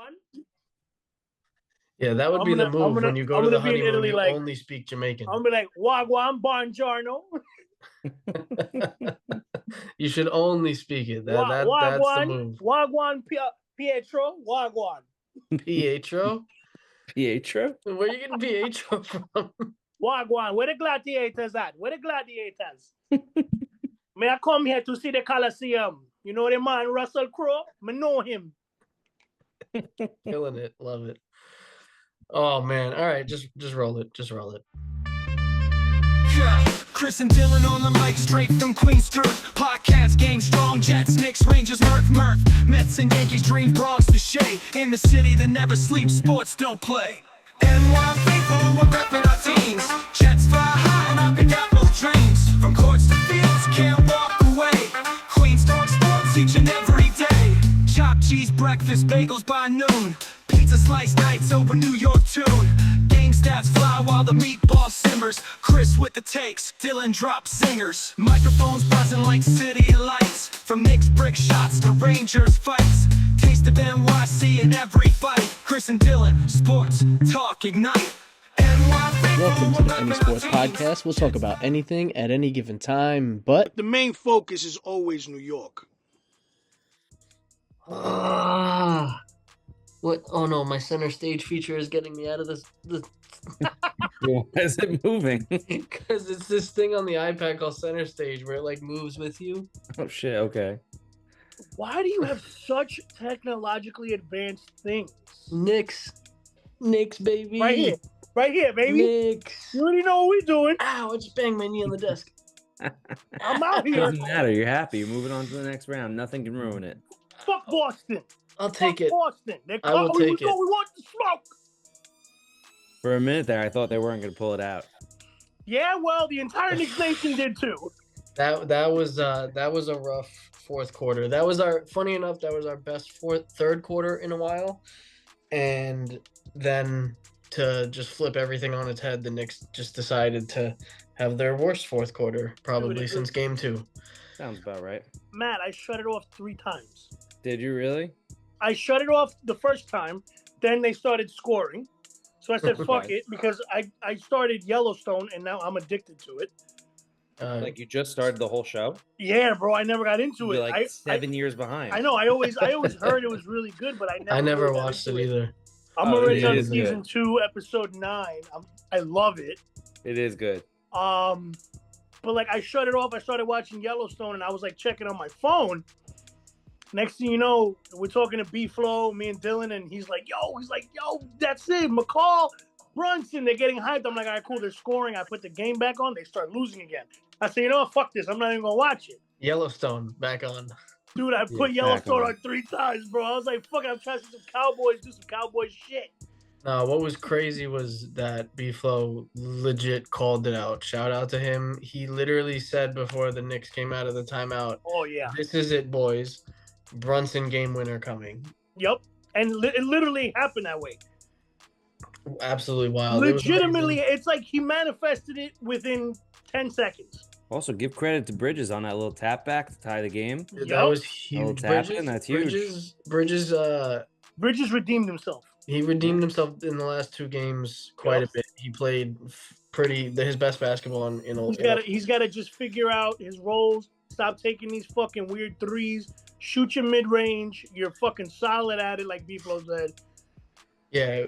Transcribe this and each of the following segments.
Wagwan. Yeah, that would be the move when you go to the honeymoon. You only speak Jamaican. I'm gonna be like Wagwan Bongiorno. You should only speak it. That's the move. Wagwan Pietro. Wagwan. Pietro? Pietro? Where are you getting Pietro from? Wagwan. Where the gladiators at? Where the gladiators? May I come here to see the Coliseum? You know the man Russell Crowe? I know him. Killing it. Love it. Oh man. All right, just roll it. Just roll it. Chris and Dylan on the mic, straight from Queens turf. Podcast game strong, Jets, Knicks, Rangers, Murph. Mets and Yankees, dream Bronx to Shea. In the city that never sleeps, sports don't play. NY faithful, we're repping our teams. Jets fly high and I pick out both dreams. From courts to fields, can't walk away. Queens talk sports each and every day. Chopped cheese breakfast, bagels by noon. Pizza slice nights over New York tune. Game stats fly while the meatball simmers. Chris with the takes, Dylan drops singers. Microphones buzzing like city lights. From Knicks brick shots to Rangers fights. Taste of NYC in every fight. Chris and Dylan, sports talk ignite. Welcome to the Any Sports Podcast. We'll talk about anything at any given time, but the main focus is always New York. What? Oh no, my center stage feature is getting me out of this. Why is it moving? Because it's this thing on the iPad called center stage where it like moves with you. Oh shit, okay. Why do you have such technologically advanced things? Knicks, baby. Right here, baby. Knicks. You already know what we're doing. Ow, I just banged my knee on the desk. I'm out here. Doesn't matter, you're happy. You're moving on to the next round. Nothing can ruin it. Fuck Boston. I'll take it. Boston. I will take it. We want the smoke. For a minute there, I thought they weren't going to pull it out. Yeah, well, the entire Knicks Nation did too. That was a rough fourth quarter. That was funny enough, that was our best third quarter in a while. And then to just flip everything on its head, the Knicks just decided to have their worst fourth quarter probably since game 2. Sounds about right. Matt, I shut it off 3 times. Did you really? I shut it off the first time, then they started scoring. So I said, fuck it, because I started Yellowstone, and now I'm addicted to it. Like you just started the whole show? Yeah, bro, I never got into it. You're like 7 years behind. I know, I always heard it was really good, but I never watched it either. I'm already on season 2, episode 9. I love it. It is good. But like I shut it off, I started watching Yellowstone, and I was like checking on my phone. Next thing you know, we're talking to B-Flow, me and Dylan, and he's like, yo, that's it. McCall, Brunson, they're getting hyped. I'm like, all right, cool, they're scoring. I put the game back on. They start losing again. I say, you know what, fuck this. I'm not even going to watch it. Yellowstone, back on. Dude, I put Yellowstone on 3 times, bro. I was like, fuck it, I'm trying to see some Cowboys, do some Cowboy shit. No, what was crazy was that B-Flow legit called it out. Shout out to him. He literally said before the Knicks came out of the timeout, oh, yeah, this is it, boys. Brunson game winner coming. Yep. And it literally happened that way. Absolutely wild. Legitimately, it's like he manifested it within 10 seconds. Also, give credit to Bridges on that little tap back to tie the game. Yep. That was huge. That's huge. Bridges redeemed himself. He redeemed himself in the last 2 games quite a bit. He played his best basketball in a He's got to just figure out his roles. Stop taking these fucking weird threes. Shoot your mid-range. You're fucking solid at it, like B-Flow said. Yeah,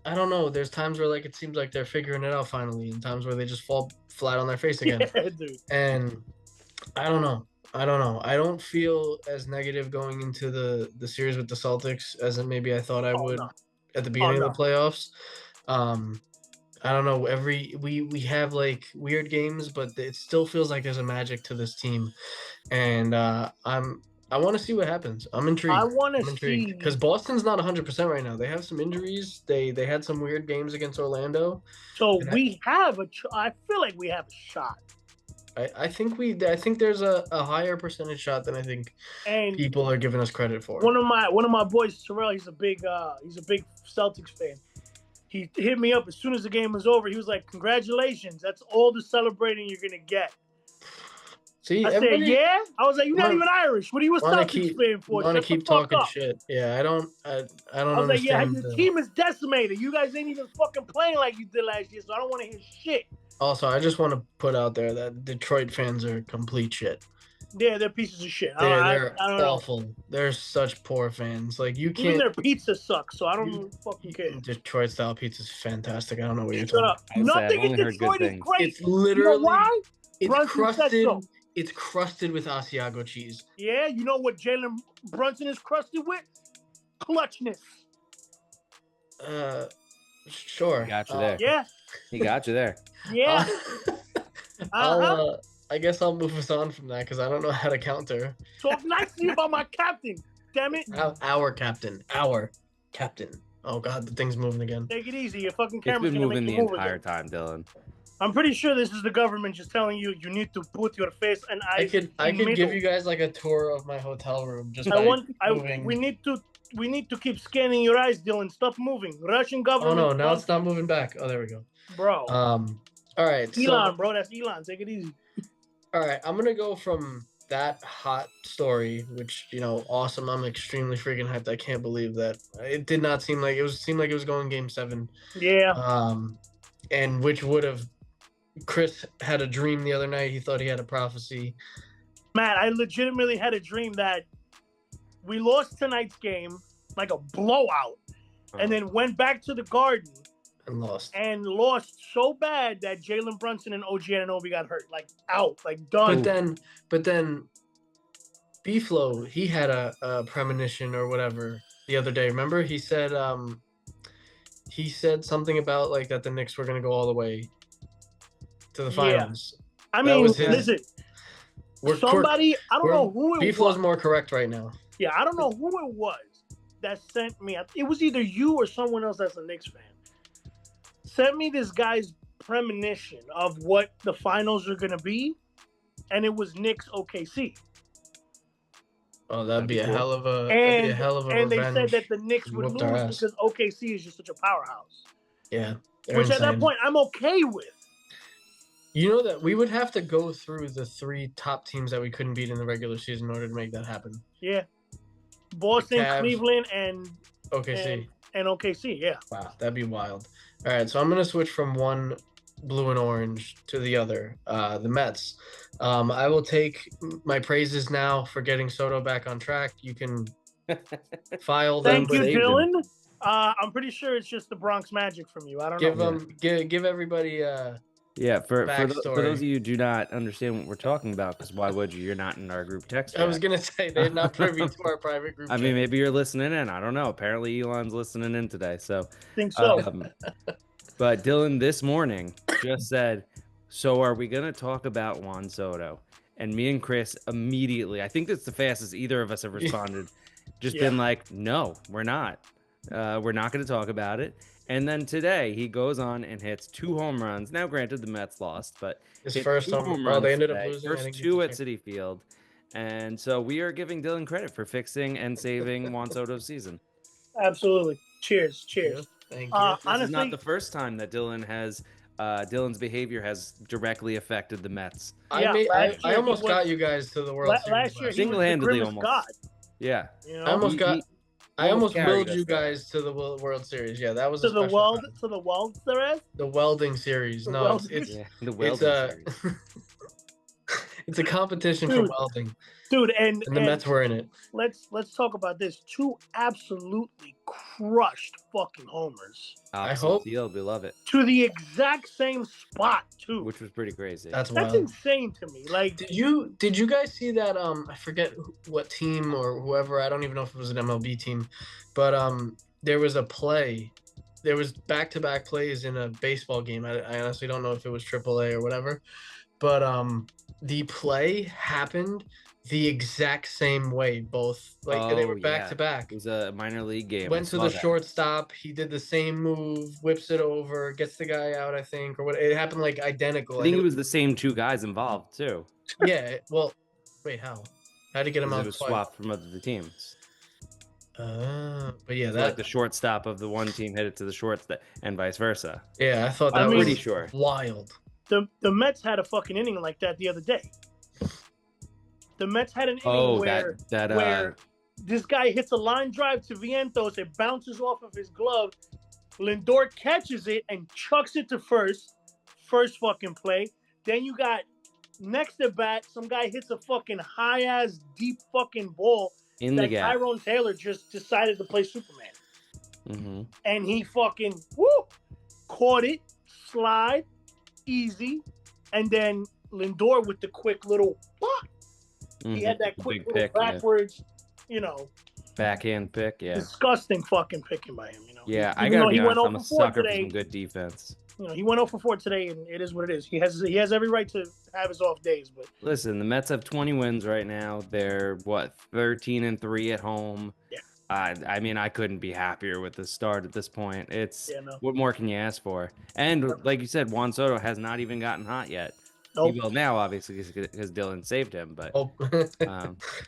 I don't know. There's times where like it seems like they're figuring it out finally, and times where they just fall flat on their face again. Yeah, dude. And I don't know. I don't feel as negative going into the series with the Celtics as maybe I thought I would at the beginning of the playoffs. I don't know. We have like weird games, but it still feels like there's a magic to this team, and I want to see what happens. I'm intrigued. I want to see because Boston's not 100% right now. They have some injuries. They had some weird games against Orlando. So I feel like we have a shot. I think there's a higher percentage shot than I think people are giving us credit for. One of my boys, Terrell, he's a big Celtics fan. He hit me up as soon as the game was over. He was like, "Congratulations! That's all the celebrating you're gonna get." See, I said, yeah. I was like, you're not even Irish. What are you a Celtics fan for? Want to keep talking up. shit? Yeah, I don't was like, yeah, understand. your team is decimated. You guys ain't even fucking playing like you did last year, so I don't want to hear shit. Also, I just want to put out there that Detroit fans are complete shit. Yeah, they're pieces of shit. They're I don't awful. know. They're such poor fans. Like you can't. Even their pizza sucks, so I don't fucking care. Detroit style pizza is fantastic. I don't know what you're talking about. Nothing in Detroit is great. It's literally. You know why? It's crusted. It's crusted with Asiago cheese. Yeah, you know what Jalen Brunson is crusted with? Clutchness. Sure. He got you there. Yeah. He got you there. Yeah. I guess I'll move us on from that because I don't know how to counter. Talk nicely about my captain. Damn it. Our captain. Oh God, the thing's moving again. Take it easy. Your fucking camera's been moving the entire time, Dylan. I'm pretty sure this is the government just telling you need to put your face and eyes. I could give you guys like a tour of my hotel room. Just we need to keep scanning your eyes, Dylan. Stop moving. Russian government. Oh no, now it's not moving back. Oh, there we go. Bro. All right. Elon, bro, that's Elon. Take it easy. All right, I'm gonna go from that hot story, which awesome. I'm extremely freaking hyped. I can't believe that. It did not seem like it was going Game 7. Yeah. And which would have. Chris had a dream the other night. He thought he had a prophecy. Matt, I legitimately had a dream that we lost tonight's game like a blowout, and then went back to the Garden and lost so bad that Jalen Brunson and OG Anunoby got hurt, like out, like done. But then, B-Flow, he had a premonition or whatever the other day. Remember, he said something about like that the Knicks were gonna go all the way to the finals. Yeah. I mean, listen. Somebody, I don't know who it was. B-Flow's more correct right now. Yeah, I don't know who it was that sent me. It was either you or someone else that's a Knicks fan. Sent me this guy's premonition of what the finals are going to be, and it was Knicks OKC. Oh, that'd be a hell of a And they revenge. said that the Knicks would lose because OKC is just such a powerhouse. Yeah. Which at that point, I'm okay with. You know that we would have to go through the 3 top teams that we couldn't beat in the regular season in order to make that happen. Yeah. Boston, Cavs, Cleveland, and OKC. And OKC, yeah. Wow, that'd be wild. All right, so I'm going to switch from one blue and orange to the other, the Mets. I will take my praises now for getting Soto back on track. You can file them. Thank you, Dylan. I'm pretty sure it's just the Bronx Magic from you. I don't know. Give everybody yeah, for those of you who do not understand what we're talking about, because why would you? You're not in our group text. I was gonna say they're not privy to our private group. I mean, maybe you're listening in. I don't know. Apparently, Elon's listening in today. So I think so. But Dylan this morning just said, "So are we gonna talk about Juan Soto?" And me and Chris immediately, I think that's the fastest either of us have responded. Just been like, "No, we're not. We're not going to talk about it." And then today he goes on and hits 2 home runs. Now, granted, the Mets lost, but his first home run. They ended up losing. First 2 at Citi Field. And so we are giving Dylan credit for fixing and saving Juan Soto's season. Absolutely. Cheers. Thank you. This is not the first time that Dylan's behavior has directly affected the Mets. I almost got you guys to the World Series last year. Single-handedly, almost. God. Yeah. You know? I almost willed you guys to the World Series. Yeah, that was to the World Series. The welding series. The welding series. It's a competition for welding. Dude, and the Mets were in it. Let's talk about this. 2 absolutely crushed fucking homers. I hope we love it. To the exact same spot too, which was pretty crazy. That's insane to me. Like, did you guys see that? I forget what team or whoever. I don't even know if it was an MLB team, but there was a play. There was back-to-back plays in a baseball game. I honestly don't know if it was AAA or whatever, but the play happened the exact same way. Both they were back to back. It was a minor league game. Went to the shortstop. He did the same move, whips it over, gets the guy out. I think, or what? It happened like identical. I think it was the same 2 guys involved too. Yeah. Well, wait, how? How'd he get him out? It was swapped from other teams. But yeah, like the shortstop of the one team hit it to the shortstop and vice versa. Yeah, I thought that was pretty sure. Wild. The Mets had a fucking inning like that the other day. The Mets had an inning where that this guy hits a line drive to Vientos. It bounces off of his glove. Lindor catches it and chucks it to first. First fucking play. Then you got next at bat, some guy hits a fucking high ass deep fucking ball in the gap. Tyrone Taylor just decided to play Superman. Mm-hmm. And he fucking caught it, slide, easy, and then Lindor with the quick little he had that quick little pick, backwards, backhand pick, disgusting fucking picking by him, Yeah, I gotta be honest, I'm a sucker for some good defense. He went 0 for 4 today, and it is what it is. He has every right to have his off days, but listen, the Mets have 20 wins right now. They're 13-3 at home. Yeah. I mean, I couldn't be happier with the start at this point. It's no. What more can you ask for? And like you said, Juan Soto has not even gotten hot yet. Nope. He will now, obviously, because Dylan saved him. But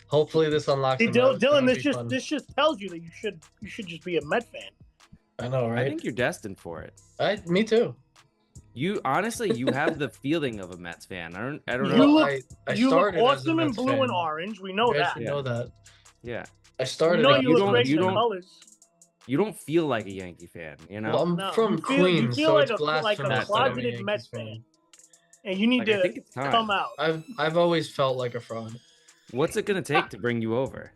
hopefully this unlocks him. Dylan, this just tells you that you should just be a Met fan. I know, right? I think you're destined for it. Me too. You honestly, you have the feeling of a Mets fan. I don't You know. look awesome in blue and orange. We know that. You know that. Yeah. I started. You look great in colors. You don't feel like a Yankee fan, Well, I'm from Queens, so it's blasphemous. Like a closeted Mets fan. And you need to come out. I've always felt like a fraud. What's it gonna take to bring you over?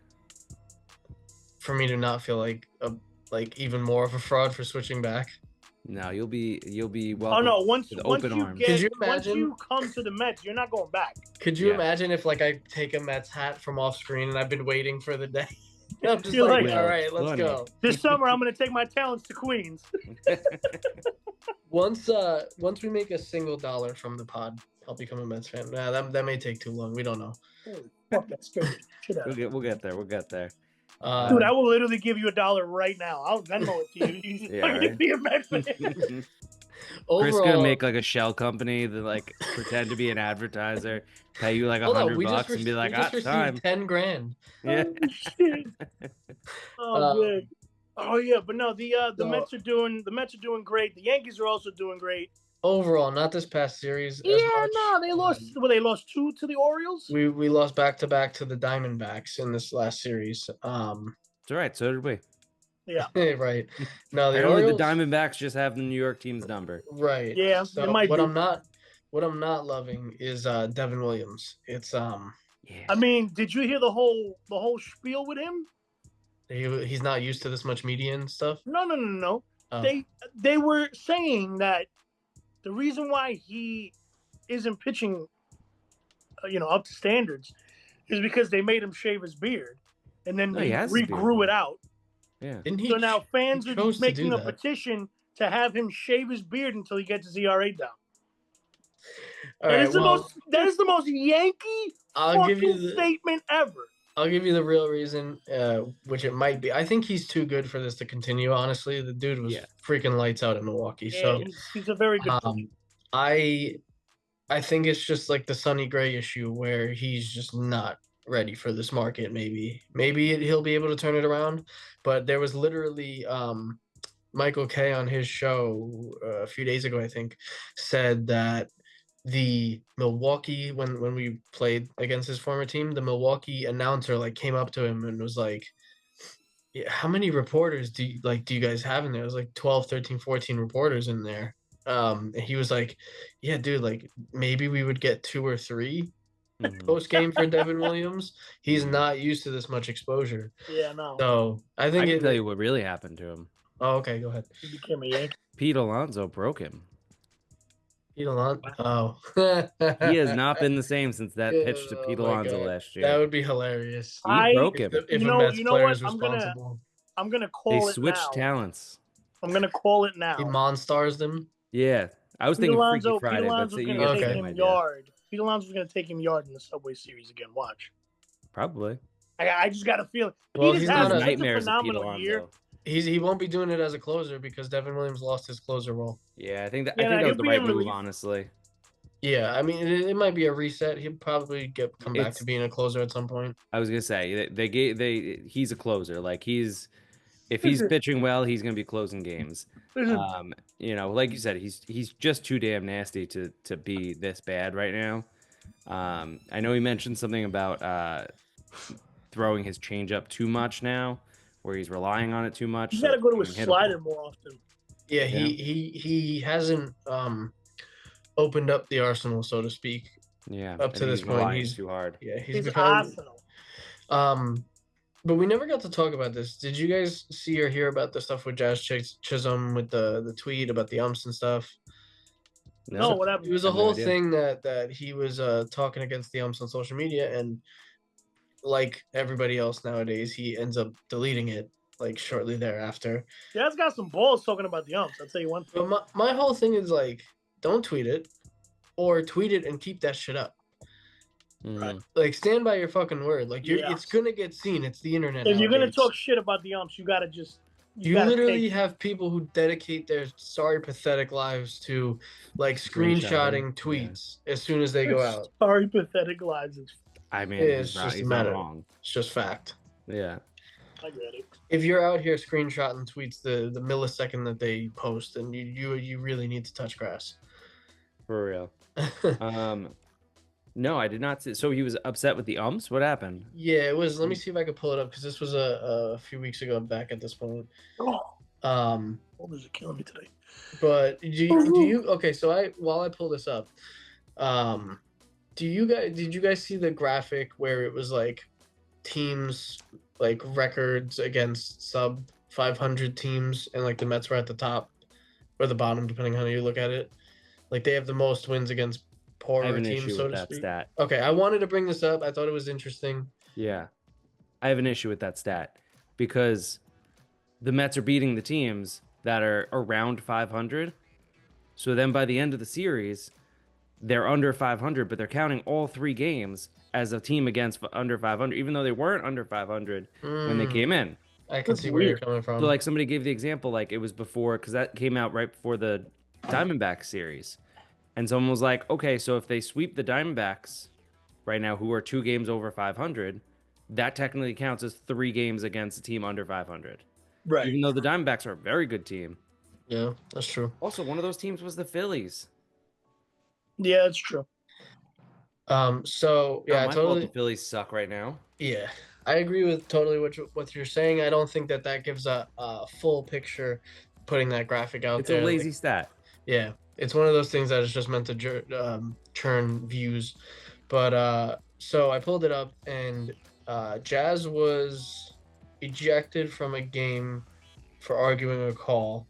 For me to not feel like even more of a fraud for switching back. No, you'll be welcome. Oh no! Once you come to the Mets, you're not going back. Could you imagine if I take a Mets hat from off screen and I've been waiting for the day? I'm just all right, let's go. This summer, I'm gonna take my talents to Queens. Once we make $1 single from the pod, I'll become a Mets fan. Nah, that may take too long. We don't know. Holy fuck, that's good. We'll get there. Dude, I will literally give you $1 right now. I'll Venmo it to you. I'm gonna be a Mets fan. Chris gonna make like a shell company that pretend to be an advertiser, pay you like $100 and be like, time. $10,000. Yeah. Good. Oh yeah, but no, the Mets are doing great. The Yankees are also doing great. Overall, not this past series. Yeah, no, they lost. Well, they lost 2 to the Orioles. We lost back-to-back to the Diamondbacks in this last series. It's all right. So did we. Yeah. Right. No, the Orioles, the Diamondbacks just have the New York team's number. Right. Yeah. So what I'm not loving is Devin Williams. It's Yeah. I mean, did you hear the whole spiel with him? He's not used to this much media and stuff. No. Oh. They were saying that the reason why he isn't pitching, up to standards, is because they made him shave his beard, and then they regrew it out. Yeah. So now fans are making a petition to have him shave his beard until he gets his ERA down. That is the most Yankee statement ever. I'll give you the real reason, which it might be. I think he's too good for this to continue. Honestly, the dude was freaking lights out in Milwaukee. Yeah, so he's a very good player. I think it's just like the Sonny Gray issue where he's just not ready for this market. Maybe he'll be able to turn it around. But there was literally Michael Kay on his show a few days ago, I think, said that the Milwaukee, when we played against his former team, the Milwaukee announcer came up to him and was like, how many reporters do you guys have in there? It was 12, 13, 14 reporters in there. And he was like, yeah, dude, maybe we would get 2 or 3 post game for Devin Williams. He's not used to this much exposure. Yeah, no. So I can tell you what really happened to him. Oh, okay, go ahead. He became a Yankee. Pete Alonso broke him. Pete Alonso. Oh. He has not been the same since that pitch to Pete Alonso last year. That would be hilarious. He broke him. If a Mets player is responsible. I'm gonna call it now. They switched talents. I'm gonna call it now. He monstars them. Yeah. I was thinking Freaky Friday. Pete Alonso was gonna take him yard. Pete Alonso was gonna take him yard in the Subway Series again. Watch. Probably. I just got a feeling. Well, he's not a phenomenal year. He won't be doing it as a closer because Devin Williams lost his closer role. Yeah, I think that was the right move, honestly. Yeah, I mean, it might be a reset. He'll probably come back to being a closer at some point. I was gonna say he's a closer. If he's pitching well, he's gonna be closing games. Like you said, he's just too damn nasty to be this bad right now. I know he mentioned something about throwing his changeup too much now, where he's relying on it too much. He's so got to go to it's his unhittable. slider more often. Yeah, he hasn't opened up the arsenal, so to speak. Yeah, Up to this point, he's too hard. Yeah, His become. arsenal. But we never got to talk about this. Did you guys see or hear about the stuff with Jazz Chisholm with the tweet about the umps and stuff? No, what happened? It was a whole thing that he was talking against the umps on social media, and like everybody else nowadays, he ends up deleting it like shortly thereafter. Jazz got some balls talking about the umps. I'll tell you one thing. But my whole thing is like, don't tweet it, or tweet it and keep that shit up. Right. Like, stand by your fucking word. Like, it's gonna get seen. It's the internet. If you're gonna talk shit about the umps, you gotta just. You literally have people who dedicate their pathetic lives to like screenshotting tweets as soon as they go out. Sorry, pathetic lives. I mean, it's just a matter. Wrong. It's just fact. Yeah. I get it. If you're out here screenshotting tweets the millisecond that they post, then you really need to touch grass. For real. No, I did not see. So he was upset with the umps? What happened? Yeah, it was. Let me see if I could pull it up because this was a few weeks ago back at this point. What is it killing me today? But do you okay, so while I pull this up, did you guys see the graphic where it was like teams like records against sub 500 teams and like the Mets were at the top or the bottom depending on how you look at it? Like they have the most wins against poorer teams, so to speak. Stat. Okay, I wanted to bring this up. I thought it was interesting. Yeah. I have an issue with that stat because the Mets are beating the teams that are around 500. So then by the end of the series, they're under 500, but they're counting all 3 games as a team against under 500, even though they weren't under 500 when they came in. I can see where you're coming from. So like somebody gave the example, like it was before, because that came out right before the Diamondbacks series. And someone was like, okay, so if they sweep the Diamondbacks right now, who are 2 games over 500, that technically counts as 3 games against a team under 500. Right. Even though the Diamondbacks are a very good team. Yeah, that's true. Also, one of those teams was the Phillies. Yeah, that's true. So yeah, totally. The Phillies suck right now. Yeah, I agree with totally what you're saying. I don't think that gives a full picture. Putting that graphic out there, it's a lazy stat. Yeah, it's one of those things that is just meant to churn views. But so I pulled it up, and Jazz was ejected from a game for arguing a call,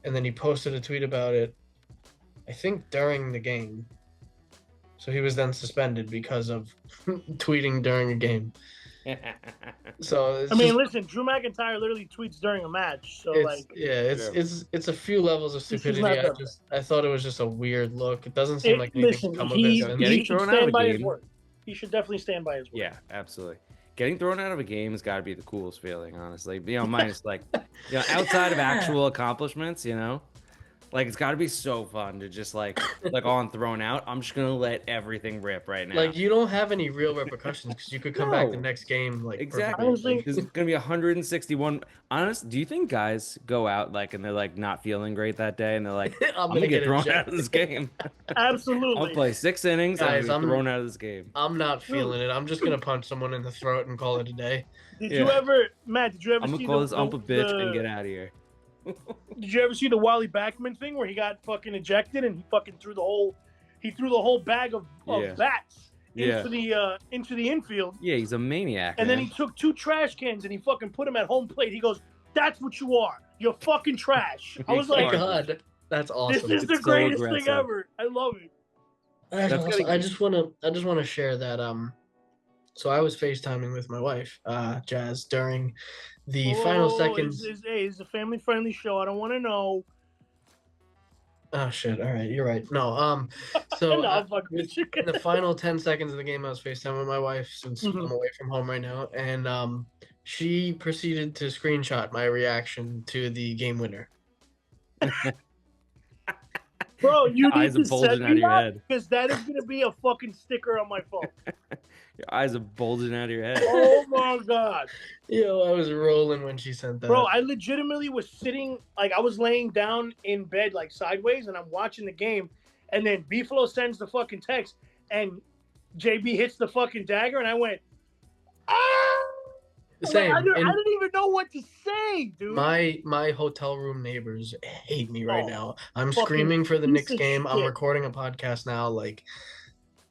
and then he posted a tweet about it, I think during the game. So he was then suspended because of tweeting during a game. So listen, Drew McIntyre literally tweets during a match. So it's a few levels of stupidity. I thought it was just a weird look. It doesn't seem like anything come of it. Getting thrown out of a game. He should definitely stand by his word. Yeah, absolutely. Getting thrown out of a game has got to be the coolest feeling, honestly. Minus like, outside of actual accomplishments, like it's got to be so fun to just like on thrown out. I'm just gonna let everything rip right now. Like you don't have any real repercussions because you could come back the next game like exactly. There's gonna be 161. Honest, do you think guys go out like and they're like not feeling great that day and they're like, I'm gonna get thrown out of this game? Absolutely. I'll play 6 innings. Guys, I'm thrown out of this game. I'm not feeling it. I'm just gonna punch someone in the throat and call it a day. Did you ever, Matt? Did you ever? I'm gonna call this ump a bitch and get out of here. Did you ever see the Wally Backman thing where he got fucking ejected and he fucking threw the whole bag of bats into the infield? Yeah, he's a maniac. And then he took 2 trash cans and he fucking put them at home plate. He goes, "That's what you are. You're fucking trash." I was like, God, that's awesome. This is the greatest thing ever. I love it. That's awesome. I just wanna share that so I was FaceTiming with my wife, Jazz, during the final seconds. It's a family-friendly show. I don't want to know. Oh shit! All right, you're right. No, so in the final 10 seconds of the game, I was FaceTiming with my wife since I'm away from home right now, and she proceeded to screenshot my reaction to the game winner. Bro, you need to send me that because that is gonna be a fucking sticker on my phone. Your eyes are bulging out of your head. Oh my god. Yo, I was rolling when she sent that. Bro, I legitimately was sitting, like I was laying down in bed like sideways and I'm watching the game and then B-Flow sends the fucking text and JB hits the fucking dagger, and I went, ah! Same. Like, I didn't even know what to say, dude. My hotel room neighbors hate me right now. I'm fucking screaming for the piece Knicks of game. I'm shit. recording a podcast now. Like,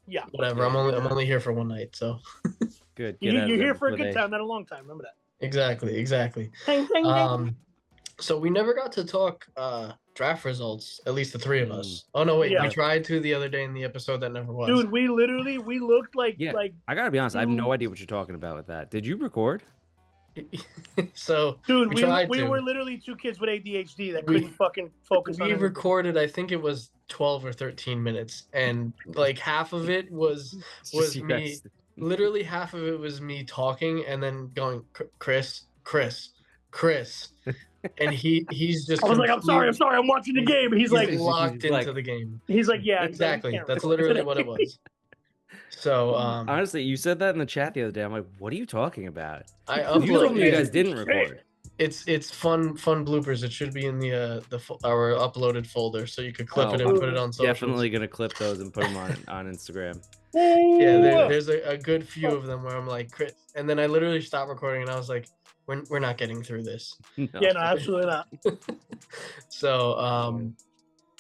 yeah, whatever. I'm only here for one night, so Good. you're here for a good time, not a long time. Remember that. exactly. Ding, ding, ding. So we never got to talk draft results, at least the three of us. Oh no, wait, Yeah. we tried to the other day in the episode that never was. Dude, we looked like I gotta be honest, I have no idea what you're talking about with that. Did you record? So dude, we were literally two kids with ADHD that couldn't fucking focus on We anything. recorded, I think it was 12 or 13 minutes, and like half of it was me. Literally half of it was me talking and then going, Chris, and he's just. I was like, I'm sorry, I'm watching the game. And he's like locked into the game. He's like, yeah, exactly. That's literally what it was. So honestly, you said that in the chat the other day. I'm like, what are you talking about? I you told me you guys didn't record. It's fun bloopers. It should be in our uploaded folder, so you could clip it and put it on social. Definitely gonna clip those and put them on Instagram. Yeah, there's a good few of them where I'm like, Chris, and then I literally stopped recording and I was like, we're not getting through this. No. Yeah, no, absolutely not. So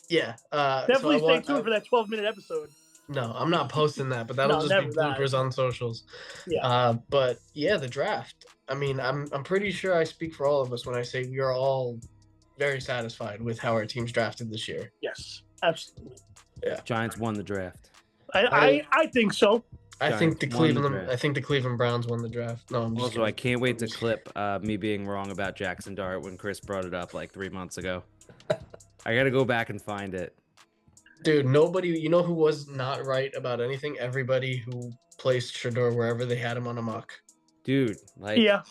yeah. Definitely stay tuned for that 12-minute episode. No, I'm not posting that, but that'll just be bloopers on socials. Yeah. But yeah, the draft. I mean, I'm pretty sure I speak for all of us when I say we are all very satisfied with how our team's drafted this year. Yes, absolutely. Yeah. Giants won the draft. I think so. I think the Cleveland Browns won the draft. No, I'm just also, I can't wait to clip me being wrong about Jackson Dart when Chris brought it up like 3 months ago. I got to go back and find it. Dude, nobody, you know who was not right about anything? Everybody who placed Shador wherever they had him on a mock. Dude, like, yeah,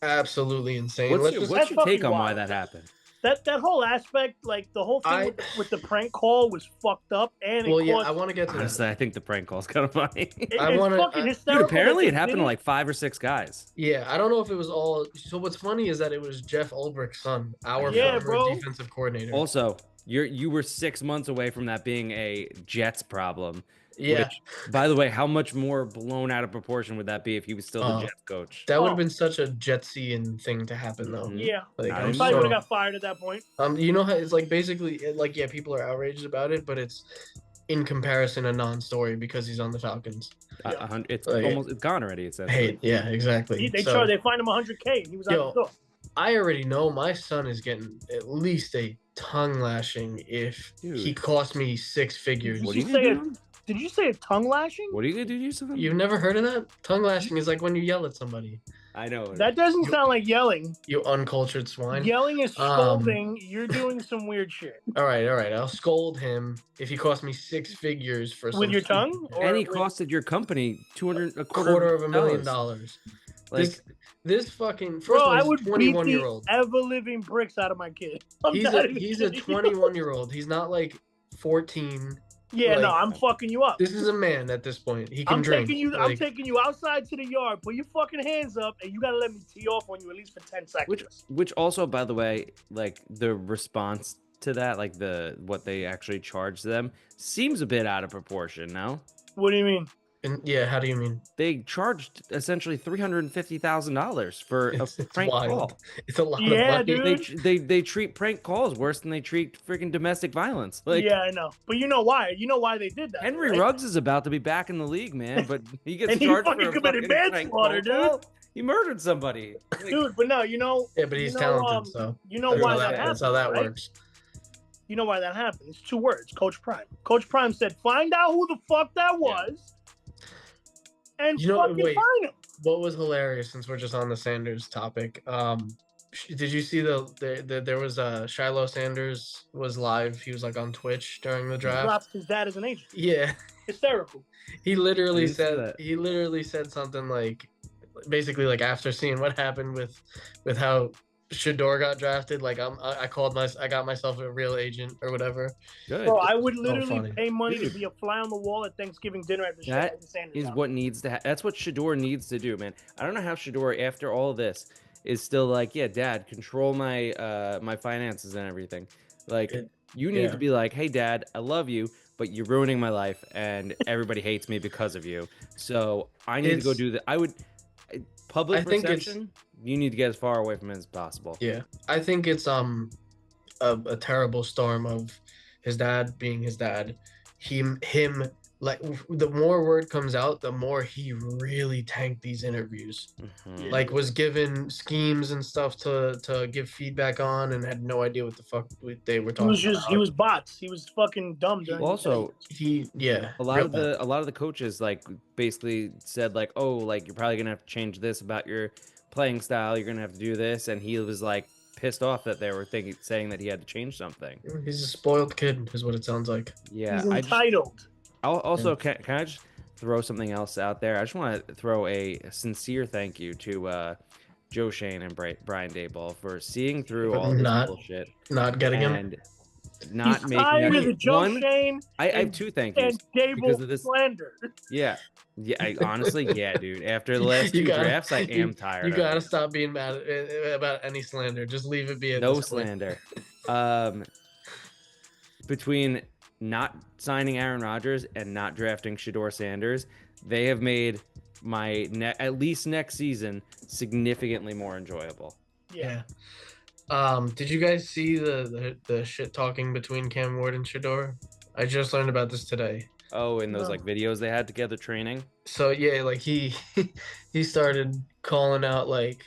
absolutely insane. What's your take on why that happened? That whole aspect, like the whole thing with the prank call was fucked up. And I want to get to honestly, that. I think the prank call's kind of funny. It's fucking hysterical. Dude, apparently it happened to like 5 or 6 guys. Yeah, I don't know if it was all. So what's funny is that it was Jeff Ulbricht's son, our former defensive coordinator. Also, you were 6 months away from that being a Jets problem. Yeah. Which, by the way, how much more blown out of proportion would that be if he was still the Jets coach? That would have been such a Jetsian thing to happen, though. Yeah. Like, I probably would have got fired at that point. You know how it's like basically like people are outraged about it, but it's in comparison a non-story because he's on the Falcons. It's almost gone already. It says. Hey, yeah, exactly. They fined him $100K, and he was out the door. I already know my son is getting at least a tongue lashing if he cost me 6 figures. What are you gonna do? Did you say a tongue lashing? What are you gonna do to yourself? You've never heard of that? Tongue lashing is like when you yell at somebody. I know. That doesn't sound like yelling. You uncultured swine. Yelling is scolding. You're doing some weird shit. All right. I'll scold him if he cost me 6 figures for with your tongue. And he costed your company a quarter of $1 million. Like this fucking bro, I would 21-year-old. Ever living bricks out of my kid. He's a 21-year-old. He's not like 14. Yeah, no, I'm fucking you up. This is a man at this point. He can drink. I'm taking you outside to the yard. Put your fucking hands up, and you gotta let me tee off on you at least for 10 seconds. Which also, by the way, like the response to that, like what they actually charge them, seems a bit out of proportion. No. What do you mean? Yeah, how do you mean? They charged essentially $350,000 for a prank call. It's a lot of money. Dude. They treat prank calls worse than they treat freaking domestic violence. Like, yeah, I know. But you know why? You know why they did that. Henry Ruggs is about to be back in the league, man, but he gets and charged he for committed manslaughter, dude. He murdered somebody. Like, dude, but no, you know. Yeah, but he's talented, so. You know why that happened. That's how that works. You know why that happened. It's 2 words. Coach Prime. Coach Prime said, find out who the fuck that was. And fucking find him. What was hilarious, since we're just on the Sanders topic, did you see there was Shiloh Sanders was live. He was like on Twitch during the draft. He dropped his dad as an agent. Yeah. Hysterical. He literally said something like, basically like after seeing what happened with how Shador got drafted, like I got myself a real agent or whatever. Good. Bro, I would literally pay money to be a fly on the wall at Thanksgiving dinner at the That is what needs to that's what Shador needs to do, man. I don't know how Shador, after all this, is still like, yeah, Dad, control my my finances and everything. Like, you need to be like, hey, Dad, I love you, but you're ruining my life, and everybody hates me because of you. So I need to go do that. Public perception, you need to get as far away from it as possible. Yeah, I think it's a terrible storm of his dad being his dad. Him like the more word comes out, the more he really tanked these interviews. Mhm. Like was given schemes and stuff to give feedback on, and had no idea what the fuck they were talking about. He was bots. He was fucking dumb during Also, a lot of the coaches like basically said like, oh, like you're probably gonna have to change this about your playing style. You're gonna have to do this, and he was like pissed off that they were saying that he had to change something. He's a spoiled kid, is what it sounds like. Yeah, he's entitled. Also, can I just throw something else out there? I just want to throw a sincere thank you to Joe Shane and Brian Daboll for seeing through all this bullshit, not getting him, and not He's making tired of the Joe Shane. I have two thank yous and Daboll this slander. Yeah. Honestly, yeah, dude. After the last two drafts, I am tired. You gotta stop being mad about any slander. Just leave it be. At no slander. Between not signing Aaron Rodgers and not drafting Shedeur Sanders, they have made my at least next season significantly more enjoyable. Yeah. Did you guys see the shit talking between Cam Ward and Shedeur? I just learned about this today. Oh, in those like videos they had together training. So yeah, like he started calling out like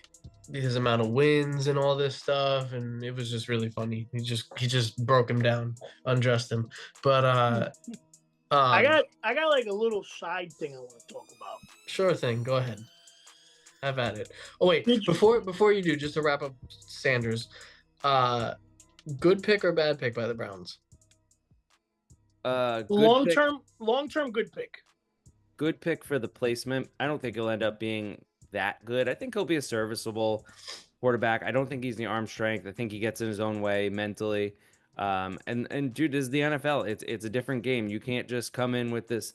his amount of wins and all this stuff, and it was just really funny. He just broke him down, undressed him. But I got like a little side thing I want to talk about. Sure thing, go ahead. Have at it. Oh wait, before you do, just to wrap up Sanders, good pick or bad pick by the Browns? Long term good pick. Good pick for the placement. I don't think he'll end up being that good. I think he'll be a serviceable quarterback. I don't think he's the arm strength. I think he gets in his own way mentally. And dude, this is the NFL. It's a different game. You can't just come in with this,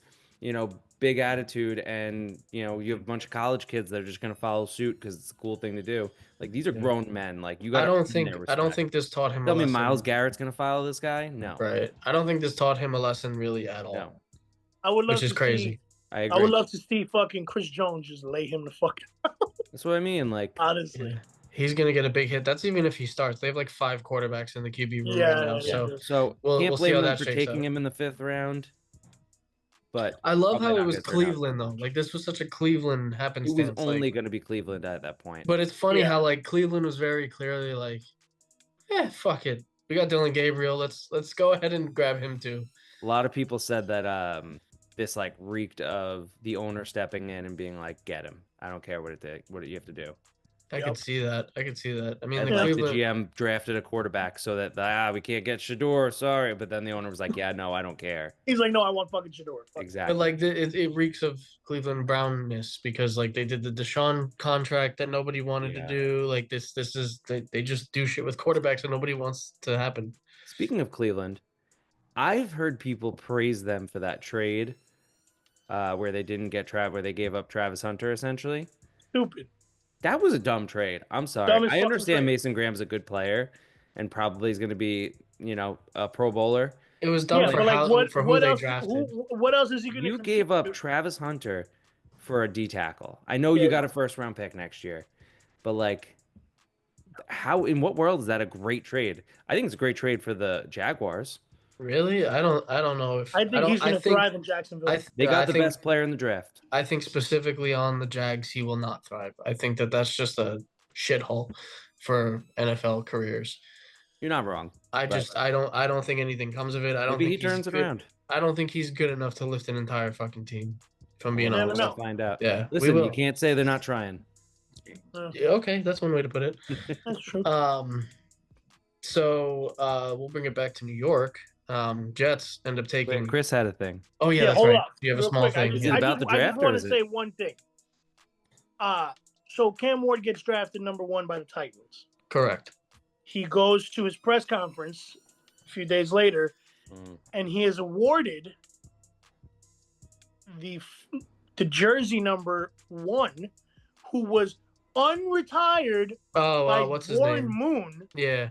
big attitude, and you have a bunch of college kids that are just gonna follow suit because it's a cool thing to do. Like these are grown men. Like you got. I don't think this taught him. Tell me, Myles Garrett's gonna follow this guy? No. Right. I don't think this taught him a lesson really at all. No. I would love which is crazy. I agree. I would love to see fucking Chris Jones just lay him the fuck out. That's what I mean. Like honestly. Yeah. He's gonna get a big hit. That's even if he starts. They have like 5 quarterbacks in the QB room right now. So can't blame them for taking him in the 5th round. But I love how it was Cleveland though. Like this was such a Cleveland happenstance. It was only going to be Cleveland at that point. But it's funny how like Cleveland was very clearly like, fuck it. We got Dylan Gabriel. Let's go ahead and grab him too. A lot of people said that this like reeked of the owner stepping in and being like, get him. I don't care what you have to do. I could see that. I mean, the GM drafted a quarterback so that we can't get Shedeur. Sorry, but then the owner was like, "Yeah, no, I don't care." He's like, "No, I want fucking Shedeur." Exactly. But like, it reeks of Cleveland Brownness because like they did the Deshaun contract that nobody wanted to do. Like this is they just do shit with quarterbacks that nobody wants to happen. Speaking of Cleveland, I've heard people praise them for that trade where they didn't get where they gave up Travis Hunter essentially. Stupid. That was a dumb trade. I'm sorry. I understand Mason Graham's a good player and probably is going to be, a Pro Bowler. It was dumb for who they drafted. What else is he going to do? You gave up Travis Hunter for a D tackle. I know you got a 1st-round pick next year, but like, in what world is that a great trade? I think it's a great trade for the Jaguars. Really? I don't know if I think he's going to thrive in Jacksonville. They got the best player in the draft. I think specifically on the Jags, he will not thrive. I think that's just a shithole for NFL careers. You're not wrong. I don't think anything comes of it. I don't think he turns it around. I don't think he's good enough to lift an entire fucking team. If I'm being honest, we'll find out. Yeah, listen, you can't say they're not trying. Okay, that's one way to put it. That's true. So we'll bring it back to New York. Jets end up taking. Wait, Chris had a thing. Oh yeah, that's right. You have a small thing. Is it about the draft? I just want to say one thing. So Cam Ward gets drafted number 1 by the Titans. Correct. He goes to his press conference a few days later, and he is awarded the jersey number 1, who was unretired by what's his Warren name? Moon. Yeah.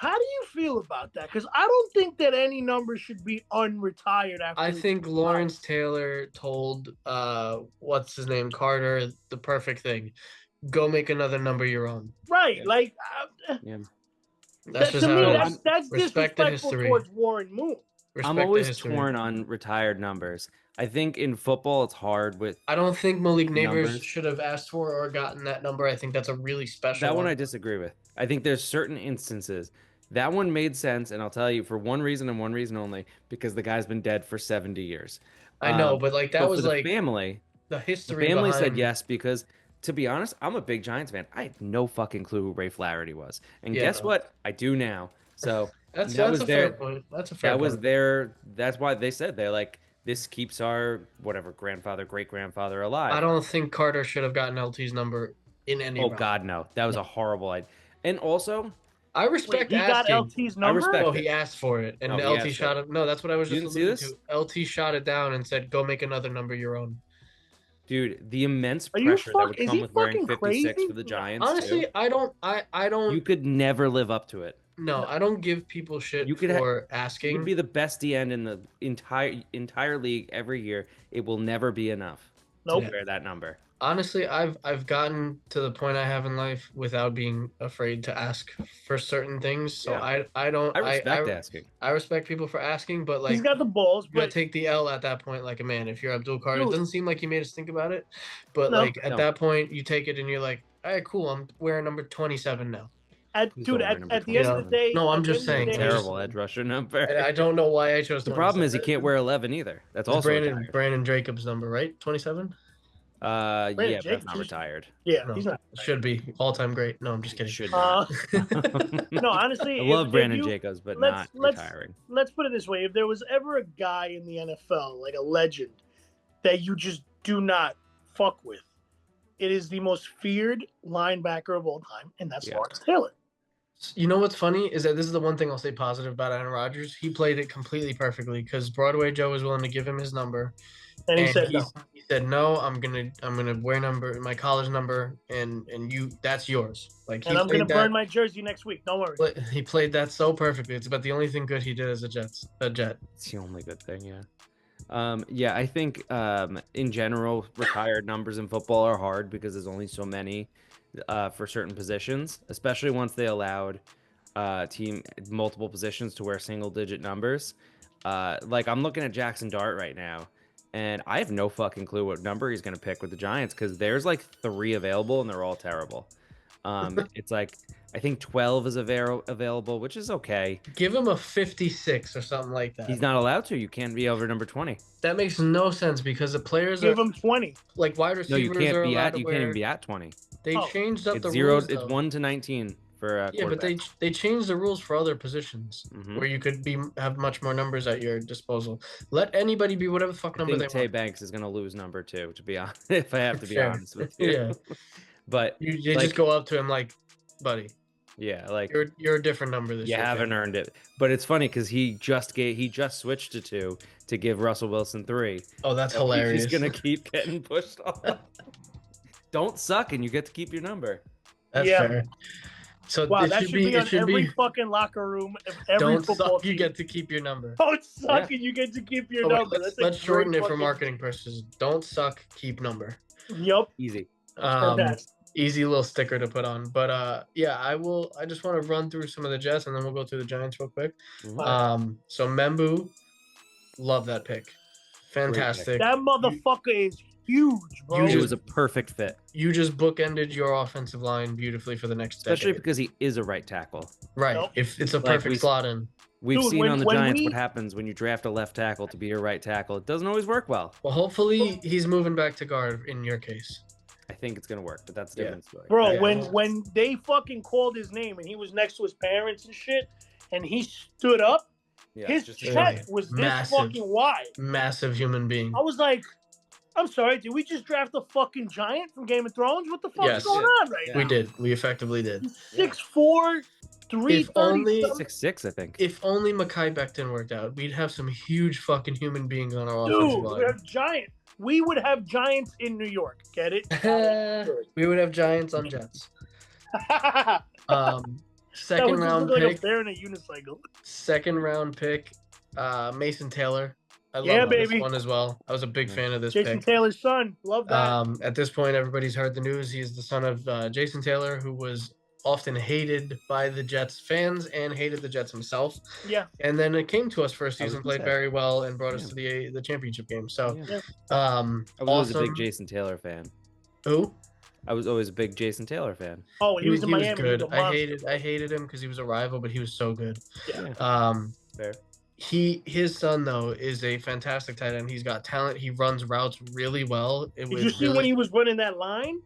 How do you feel about that? Because I don't think that any number should be unretired after. I think Lawrence Taylor told what's his name, Carter, the perfect thing. Go make another number your own. Right, Yeah. like That's just to how me, it that's is. that's Respect the disrespectful history. towards Warren Moon. Respect I'm the always history. torn on retired numbers. I think in football it's hard with I don't think Malik Neighbors numbers. should have asked for or gotten that number. I think that's a really special that one. I disagree with. I think there's certain instances that one made sense, and I'll tell you for one reason and one reason only, because the guy's been dead for 70 years. I know, but like that but was for the like family. the The history family behind said yes because, to be honest, I'm a big Giants fan. I had no fucking clue who Ray Flaherty was, and Yeah. guess what? I do now. So That's that was a fair their point. That's a fair that point. was their. That's why they said they're like, this keeps our whatever grandfather, great grandfather alive. I don't think Carter should have gotten LT's number in any Oh round. God, no! That was a horrible idea. And also, I Wait, respect he got asking. LT's number. respect Oh, he asked for it, and No, he LT asked shot for it. No, that's what I was You just didn't see alluding to. LT shot it down and said, "Go make another number your own." dude, the immense Are you pressure that would is come he with wearing fucking 56 crazy? for the Giants. Honestly, too. I don't. You could never live up to it. No, I don't give people shit You could for You asking. could be the best DN in the entire league every year. It will never be enough Nope. to wear that number. Honestly, I've gotten to the point I have in life without being afraid to ask for certain things. So Yeah. I don't. I respect asking. I respect people for asking, but like He's got the balls, you gotta but take the L at that point like a man. If you're Abdul Carter, it Dude. doesn't seem like you made us think about it, but No. like at No. that point you take it and you're like, all right, cool. I'm wearing number 27 now. Please dude, don't wear number at the end of the day, No, I'm at the just end of the saying, day- Terrible edge rusher number. And I don't know why I chose. The problem is he 27. can't wear 11 either. That's It's also Brandon retired. Jacobs' number, right? 27. Yeah, but that's Jacobs, not he's- retired. Yeah, No, he's not. should be all-time great. No, I'm just kidding. Should not. No, honestly, I if- love if Brandon you- Jacobs, but let's- not let's- retiring. Let's put it this way: if there was ever a guy in the NFL, like a legend, that you just do not fuck with, it is the most feared linebacker of all time, and that's Yeah. Lawrence Taylor. You know what's funny is that this is the one thing I'll say positive about Aaron Rodgers. He played it completely perfectly because Broadway Joe was willing to give him his number, And he and said no. he said no. I'm gonna wear my college number, and you that's yours. Like And I'm played gonna that, burn my jersey next week. Don't worry. He played that so perfectly. It's about the only thing good he did as a Jet. It's the only good thing, yeah. Yeah, I think in general, retired numbers in football are hard because there's only so many for certain positions, especially once they allowed team multiple positions to wear single-digit numbers. Like I'm looking at Jackson Dart right now, and I have no fucking clue what number he's gonna pick with the Giants because there's like 3 available and they're all terrible. It's like I think 12 is available, which is okay. Give him a 56 or something like that. He's not allowed to. You can't be over number 20. That makes no sense because the players Give are him 20. like wide No, receivers you can't are be allowed at. to You wear. can't even be at 20. They Oh. changed up It's the 0. rules. It's though. 1 to 19 for Yeah, but they changed the rules for other positions Mhm. where you could have much more numbers at your disposal. Let anybody be whatever the fuck I number think they Tay want. Banks is gonna lose number 2. To be honest, if I have to be Fair. honest with you. Yeah, But you like, just go up to him like, buddy, yeah, like you're a different number this you year. haven't earned it. But it's funny because he just switched to 2 to give Russell Wilson 3. Oh, that's So hilarious. He's gonna keep getting pushed off. Don't suck, and you get to keep your number. That's Yeah. fair. So Wow, it that should be on it should every be fucking locker room of every don't football suck, you team. get to keep your number. Don't suck and you get to keep your Oh, wait, number. let's That's a shorten great it for fucking- marketing purposes. Don't suck, keep number. Yup. Easy. Fantastic. Easy little sticker to put on. But yeah, I just want to run through some of the Jets and then we'll go through the Giants real quick. Mhm. So Membu, love that pick. Fantastic. That motherfucker is huge, bro. It was a perfect fit, You just bookended your offensive line beautifully for the next especially decade. because he is a right tackle. Right. Nope. If it's a Like perfect slot in. We've Dude, seen when- on the when Giants we- what happens when you draft a left tackle to be your right tackle. It doesn't always work well. Well, hopefully he's moving back to guard in your case. I think it's gonna work, but that's a Yeah. different story. Bro, Yeah. when they fucking called his name and he was next to his parents and shit, and he stood up, Yeah, his just chest was this Massive. fucking wide. Massive human being. I was like, I'm sorry, did we just draft a fucking giant from Game of Thrones? What the fuck's Yes. going on right We now? did. We effectively did. He's 6'4", 330. only- something. 6'6", I think. If only Mekhi Becton worked out, we'd have some huge fucking human beings on our offensive Dude, we line. have giant. We would have giants in New York. Get it? We would have Giants on Jets. Second just round looked like pick. a bear in a unicycle. Second round pick, Mason Taylor. I Yeah, love this baby. one as well. I was a big fan of this Jason pick. Taylor's son. Love that. At this point, everybody's heard the news. He's the son of Jason Taylor, who was often hated by the Jets fans and hated the Jets himself. Yeah. And then it came to us for a I was season, gonna played say. very well, and brought us Yeah. to the championship game. So, Yeah. Yeah. I was always a awesome. big Jason Taylor fan. Who? I was always a big Jason Taylor fan. Oh, he was in Miami. good. He was a monster. I hated him because he was a rival, but he was so good. Yeah. Fair. His son though is a fantastic tight end. He's got talent. He runs routes really well. Did you see when he was running that line?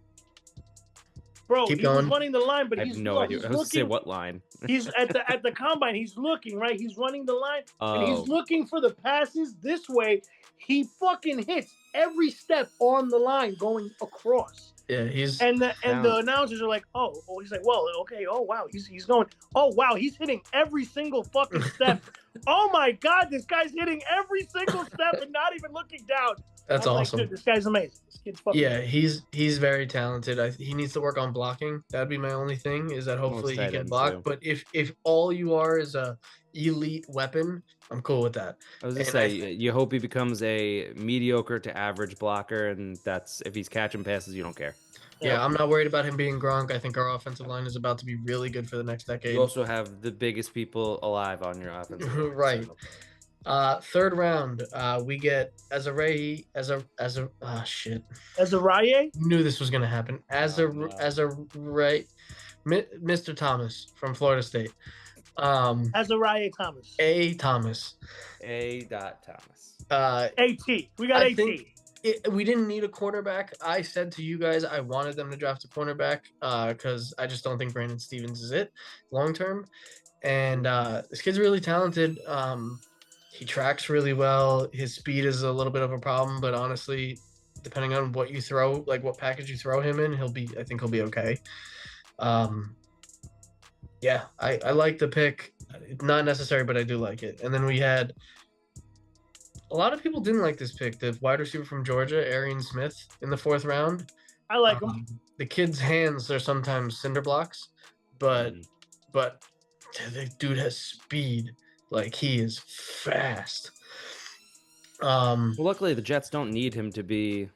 Bro, Keep he going. was running the line, but I he's have no idea. He's I was gonna say looking. what line. He's at the combine. He's looking right. He's running the line, and Oh, he's looking for the passes this way. He fucking hits every step on the line going across. Yeah, he's And the Talent. announcers are like, oh, he's like, well, okay, oh wow, he's going, oh wow, he's hitting every single fucking step. Oh my god, this guy's hitting every single step and not even looking down. that's I was awesome. like, dude, this guy's amazing. This kid's fucking Yeah, amazing. he's very talented. He needs to work on blocking. That'd be my only thing, is that hopefully he tight can ends, block. too. But if all you are is a elite weapon, I'm cool with that. I was gonna And say I you hope he becomes a mediocre to average blocker, and that's if he's catching passes, you don't care. Yeah, I'm not worried about him being Gronk. I think our offensive line is about to be really good for the next decade. You also have the biggest people alive on your offensive line, Right. so- Third round, we get shit. As a Rye, Knew this was gonna happen. No. Mr. Thomas from Florida State. as a Rye Thomas. A. Thomas. A. Thomas. AT. We got I AT. think we didn't need a quarterback. I said to you guys I wanted them to draft a cornerback because I just don't think Brandon Stevens is it long term. And this kid's really talented. He tracks really well. His speed is a little bit of a problem, but honestly, depending on what you throw, like what package you throw him in, I think he'll be okay. Yeah, I like the pick. Not necessary, but I do like it. And then we had a lot of people didn't like this pick. The wide receiver from Georgia, Arian Smith, in the 4th round. I like him. The kid's hands are sometimes cinder blocks, but the dude has speed. Like, he is fast. Well, luckily the Jets don't need him to be.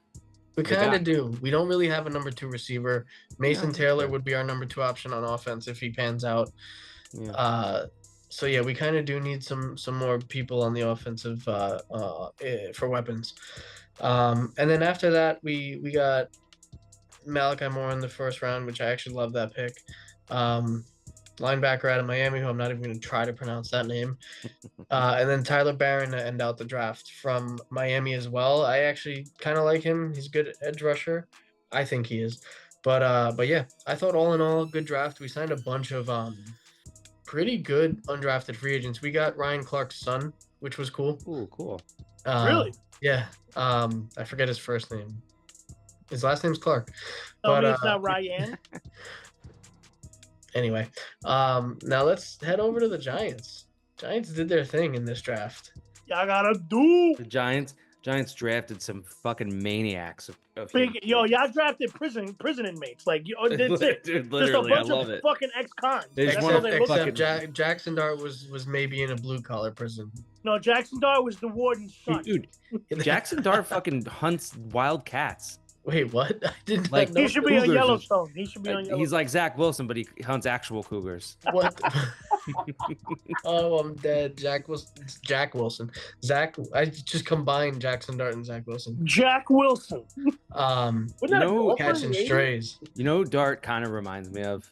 We the kind guy. of do. We don't really have a number 2 receiver. Mason that's Taylor fair. would be our number 2 option on offense if he pans out. Yeah. So yeah, we kind of do need some more people on the offensive for weapons. And then after that, we got Malachi Moore in the 1st round, which I actually love that pick. Linebacker out of Miami, who I'm not even going to try to pronounce that name. And then Tyler Barron to end out the draft from Miami as well. I actually kind of like him. He's a good edge rusher. I think he is. But yeah, I thought all in all, good draft. We signed a bunch of pretty good undrafted free agents. We got Ryan Clark's son, which was cool. Ooh, cool. Really? Yeah. I forget his first name. His last name's Clark. Tell me it's not Ryan. Anyway, now let's head over to the Giants. Giants did their thing in this draft. Y'all gotta do. The Giants drafted some fucking maniacs. Of Y'all drafted prison inmates. Like, that's it. Dude, Just a literally, I bunch love of it. fucking ex-cons. They just That's wanna all they look fucking- like. Jackson Dart was maybe in a blue collar prison. No, Jackson Dart was the warden's son. Dude, Jackson Dart fucking hunts wild cats. Wait, what? I didn't Like, know. He should be on Cougars Yellowstone. He should be on Yellowstone. He's like Zach Wilson, but he hunts actual cougars. What? Oh, I'm dead. Jack Wilson. I just combined Jackson Dart and Zach Wilson. Jack Wilson. Um, Wasn't that a know, golfer in catching the 80s? strays. You know, who Dart kind of reminds me of.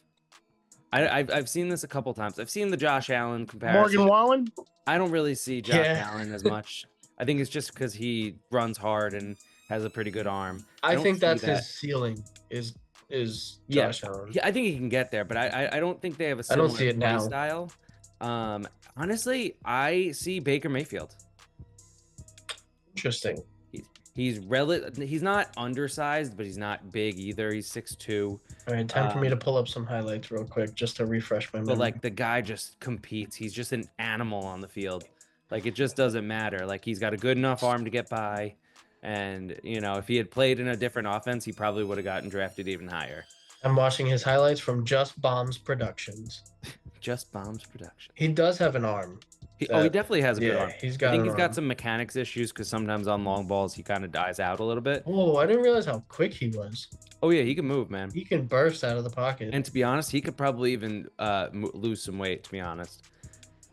I've seen this a couple times. I've seen the Josh Allen comparison. Morgan Wallen. I don't really see Josh Yeah. Allen as much. I think it's just because he runs hard and has a pretty good arm. I don't think see that's that. his ceiling. Is Yeah. Josh Allen? Yeah, I think he can get there, but I don't think they have a I don't similar see it play now. style. Honestly, I see Baker Mayfield. Interesting. He's not undersized, but he's not big either. He's 6'2". All right, time for me to pull up some highlights real quick just to refresh my memory. But like the guy just competes. He's just an animal on the field. Like it just doesn't matter. Like he's got a good enough arm to get by. And, you know, if he had played in a different offense, he probably would have gotten drafted even higher. I'm watching his highlights from Just Bombs Productions. Just Bombs Production. He does have an arm. He definitely has a good arm. He's I got think an he's got arm. some mechanics issues because sometimes on long balls he kind of dies out a little bit. Oh, I didn't realize how quick he was. Oh yeah, he can move, man. He can burst out of the pocket. And to be honest, he could probably even lose some weight. To be honest,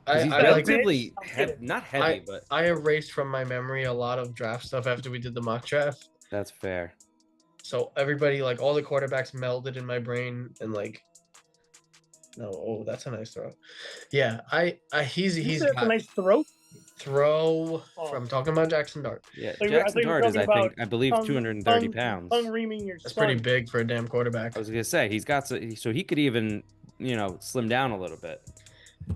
'cause I he's like relatively I'm kidding. not heavy, but I erased from my memory a lot of draft stuff after we did the mock draft. that's fair. So everybody, like all the quarterbacks, melded in my brain, and like, no, oh, that's a nice throw. Yeah, he's That's a got nice throw. throw Oh. from talking about Jackson Dart. Yeah, So you're- I Jackson thought you were Dart is, talking about I believe, tongue- 230 pounds. Tongue reaming your That's son. pretty big for a damn quarterback. I was gonna say he's got so he could even slim down a little bit.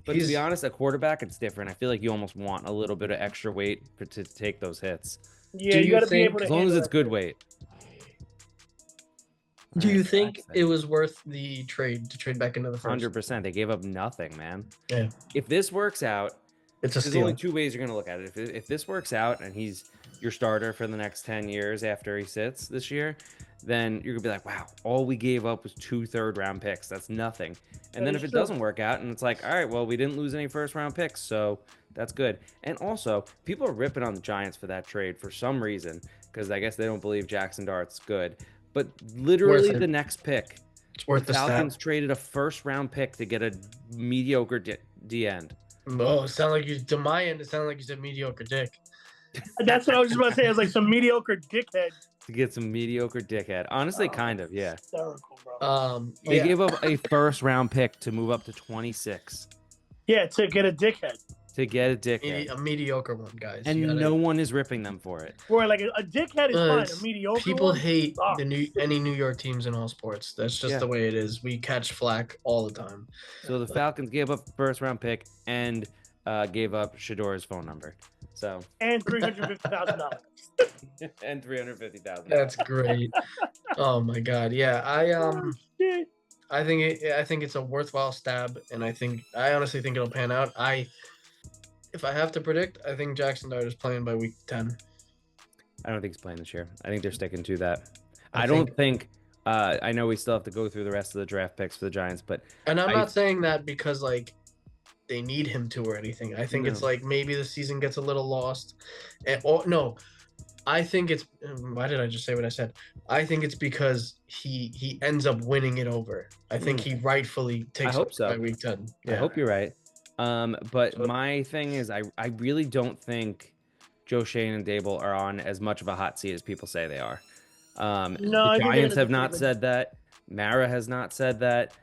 But to be honest, a quarterback it's different. I feel like you almost want a little bit of extra weight to take those hits, Yeah, Do you you got to be think- able to. as long as handle it's that good shit. weight. Do you Alright, think that's it was worth the trade to trade back into the first? 100%? They gave up nothing, man. Yeah, If this works out, it's a there's only steal. two ways you're gonna look at it. If this works out and he's your starter for the next 10 years after he sits this year, then you're gonna be like, wow, all we gave up was 2 third-round picks. That's nothing. And That then is if it true. doesn't work out and it's like, all right, well, we didn't lose any first-round picks, so that's good. And also, people are ripping on the Giants for that trade for some reason because I guess they don't believe Jackson Dart's good. But literally Worth it. the next pick, It's worth the Falcons stat. traded a first-round pick to get a mediocre D end. Oh, it sounded like you to my end. It sounded like you said mediocre dick. That's what I was just about to say. It was like some mediocre dickhead. To get some mediocre dickhead. Honestly, Oh, kind of, yeah. Hysterical, bro. They Yeah. gave up a first round pick to move up to 26 Yeah, to get a dickhead. to get a dickhead. A mediocre one, guys. And You gotta- no one is ripping them for it. Where like a dickhead is fine. it's- A mediocre people one hate sucks. any New York teams in all sports. That's just Yeah. the way it is. We catch flack all the time. So the Falcons gave up a first round pick and gave up Shador's phone number. So and $350,000. and 350,000. That's great. Oh my god. Yeah, Shit. I think it's a worthwhile stab, and I honestly think it'll pan out. If I have to predict, I think Jackson Dart is playing by week 10. I don't think he's playing this year. I think they're sticking to that. I I don't think I know we still have to go through the rest of the draft picks for the Giants, but And I'm not saying that because like they need him to or anything. I think it's No. like maybe the season gets a little lost. Or no, I think it's why did I just say what I said? I think it's because he ends up winning it over. I think he rightfully takes hope it so. by week 10. I hope you're right. But So- my thing is, I really don't think Joe Shane and Dable are on as much of a hot seat as people say they are. No, I The think they're Giants gonna have do not pretty said that. Mara has not said that.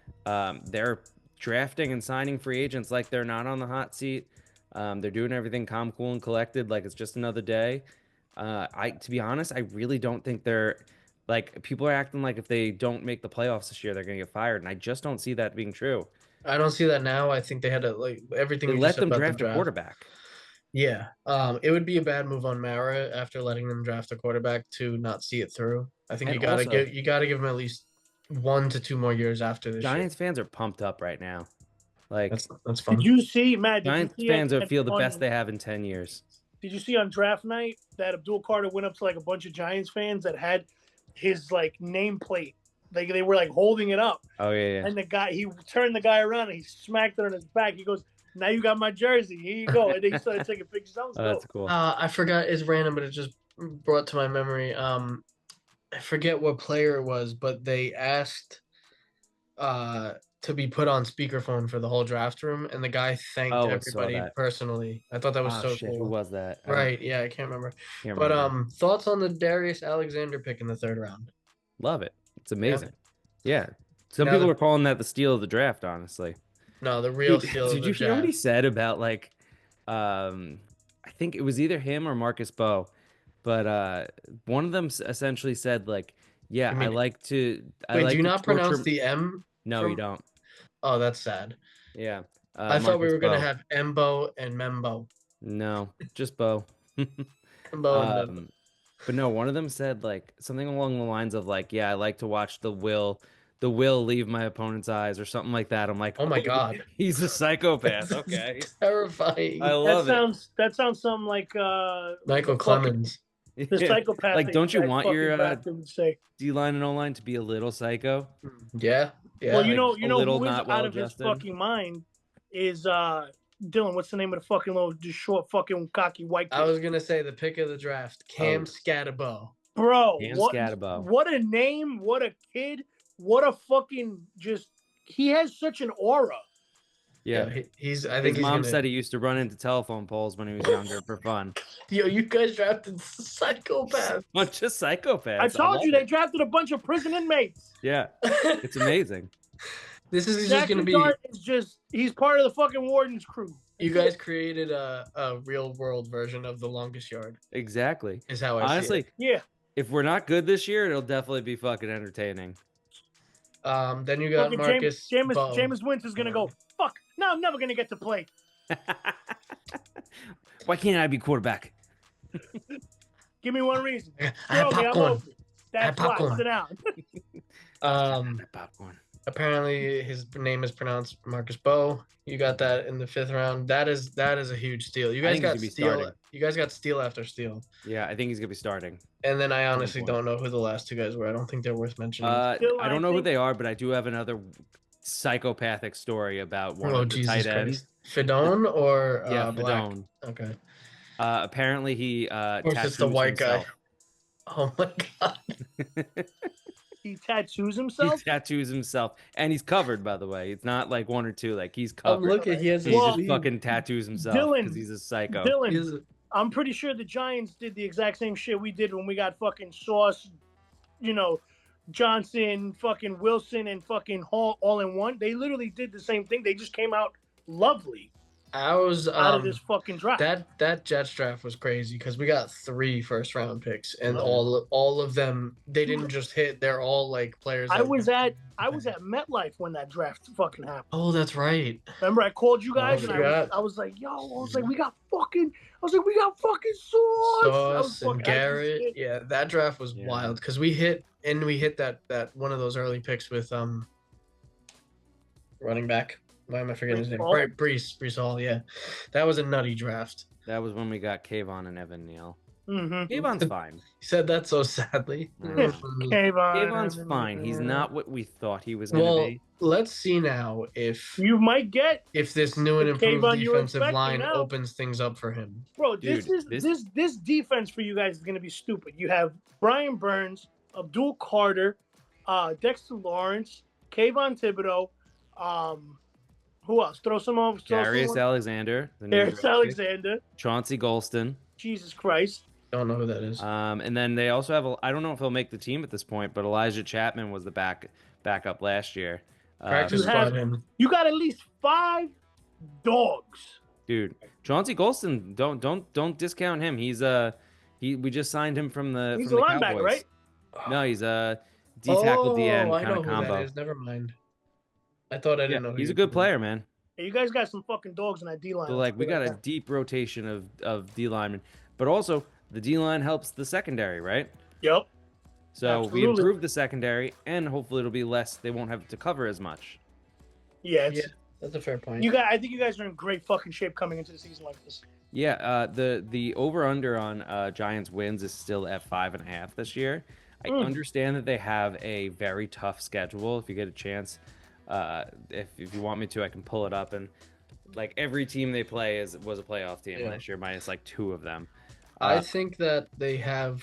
They're drafting and signing free agents like they're not on the hot seat. They're doing everything calm, cool, and collected, like it's just another day. To be honest, I really don't think they're like people are acting like if they don't make the playoffs this year, they're gonna get fired, and I just don't see that being true. I don't see that now. I think they had to like everything They we let just said them about draft the a quarterback. Yeah. It would be a bad move on Mara after letting them draft a quarterback to not see it through. I think And you also- gotta give him at least 1 to 2 more years after this. Giants fans are pumped up right now. Like That's fun. Did you see, Matt? Did Giants you see fans on- feel the on- best they have in 10 years. Did you see on draft night that Abdul Carter went up to like a bunch of Giants fans that had his like nameplate? Like they were like holding it up, Oh yeah. and he turned the guy around and he smacked it on his back. He goes, "Now you got my jersey. Here you go." And then he started taking pictures. That was Oh, dope. that's cool. I forgot it's random, but it just brought to my memory. I forget what player it was, but they asked to be put on speakerphone for the whole draft room, and the guy thanked Oh, I saw everybody that. personally. I thought that was Oh, so shit, cool. who was that? I Right? Yeah, I can't remember. can't But remember. thoughts on the Darius Alexander pick in the 3rd round? Love it. It's amazing. Yeah. Some Now people the- were calling that the steal of the draft, honestly. No, the real Dude, steal. did of you the hear what he draft. said about like I think it was either him or Marcus Bowe, but one of them essentially said like, yeah, You mean- I like to Wait, like do you to not pronounce torture- the M? No, from- you don't. Oh, that's sad. Yeah. I thought we Marcus were gonna Bowe. have Embo and Membo. No, just Bo. Embo and Membo. But no, one of them said like something along the lines of like, yeah, I like to watch the will leave my opponent's eyes or something like that. I'm like, Oh my god. he's a psychopath. Okay. Terrifying. I love it. That sounds something like Michael the fucking- Clemens. The psychopath. Like, that don't you guys want fucking your bastard would say. D-line and O-line to be a little psycho? Yeah. Well, you like, know a little who is not out of his well-adjusted. fucking mind is Dylan. What's the name of the fucking little, just short fucking cocky white kid? I was gonna say the pick of the draft, Cam Scatterbo. Bro, Cam what a name, what a kid, what a fucking just. He has such an aura. Yeah, he's. I his think mom said he used to run into telephone poles when he was younger for fun. Yo, you guys drafted psychopaths. Bunch of psychopaths. I told you they drafted a bunch of prison inmates. Yeah, it's amazing. This is Zach just gonna be. Is just he's part of the fucking warden's crew. You guys created a real world version of The Longest Yard. Exactly. Is how I honestly. see it. Yeah. If we're not good this year, it'll definitely be fucking entertaining. Then you got fucking Marcus. Jameis Winston's gonna go. Fuck! No, I'm never gonna get to play. Why can't I be quarterback? Give me one reason. I have Throw me, I'm popcorn. open. That's why. popcorn. Sit down. Popcorn. Apparently his name is pronounced Marcus Bowe. You got that in the 5th round. That is a huge steal. You guys got steal. You guys got steal after steal. Yeah, I think he's gonna be starting. And then I honestly don't know who the last 2 guys were. I don't think they're worth mentioning. I don't know who they are, but I do have another psychopathic story about one of the tight ends. Fedone or Fedone. Okay. Apparently he of course it's the white himself. guy. Oh my god. He tattoos himself. He tattoos himself, and he's covered. By the way, it's not like 1 or 2. Like he's covered. Look at he has. He just fucking tattoos himself because he's a psycho. Dylan, I'm pretty sure the Giants did the exact same shit we did when we got fucking Sauce, Johnson, fucking Wilson, and fucking Hall all in one. They literally did the same thing. They just came out lovely. I was out of this fucking draft. That Jets draft was crazy because we got 3 first-round picks, and all of them they didn't just hit. They're all like players. I was at MetLife when that draft fucking happened. Oh, that's right. Remember, I called you guys and I was like, we got fucking Sauce and Garrett. Yeah, that draft was wild because we hit that one of those early picks with running back. Why am I forgetting his name? Brees Hall, yeah. That was a nutty draft. That was when we got Kayvon and Evan Neal. Mm-hmm. Kayvon's fine. He said that so sadly. Kayvon's fine. He's not what we thought he was going to be. Let's see now if you might get this new and improved defensive line opens things up for him. Bro, this defense for you guys is going to be stupid. You have Brian Burns, Abdul Carter, Dexter Lawrence, Kayvon Thibodeau, who else? Throw some off. Darius Alexander. Chauncey Golston. Jesus Christ. Don't know who that is. And then they also have I don't know if he'll make the team at this point, but Elijah Chapman was the backup last year. You got at least 5 dogs. Dude, Chauncey Golston, don't discount him. He's we just signed him from the He's from a the linebacker, Cowboys. right? No, he's a D tackle DN kind of combo. That is. Never mind. I thought I didn't know. He's a good player, man. Hey, you guys got some fucking dogs in that D line. So we got a deep rotation of D linemen, but also the D line helps the secondary, right? Yep. So we improve the secondary, and hopefully it'll be less. They won't have to cover as much. Yeah, that's a fair point. I think you guys are in great fucking shape coming into the season like this. Yeah. The over under on Giants wins is still at 5.5 this year. I understand that they have a very tough schedule. If you get a chance. If you want me to, I can pull it up, and like every team they play was a playoff team last year, minus like 2 of them. I think that they have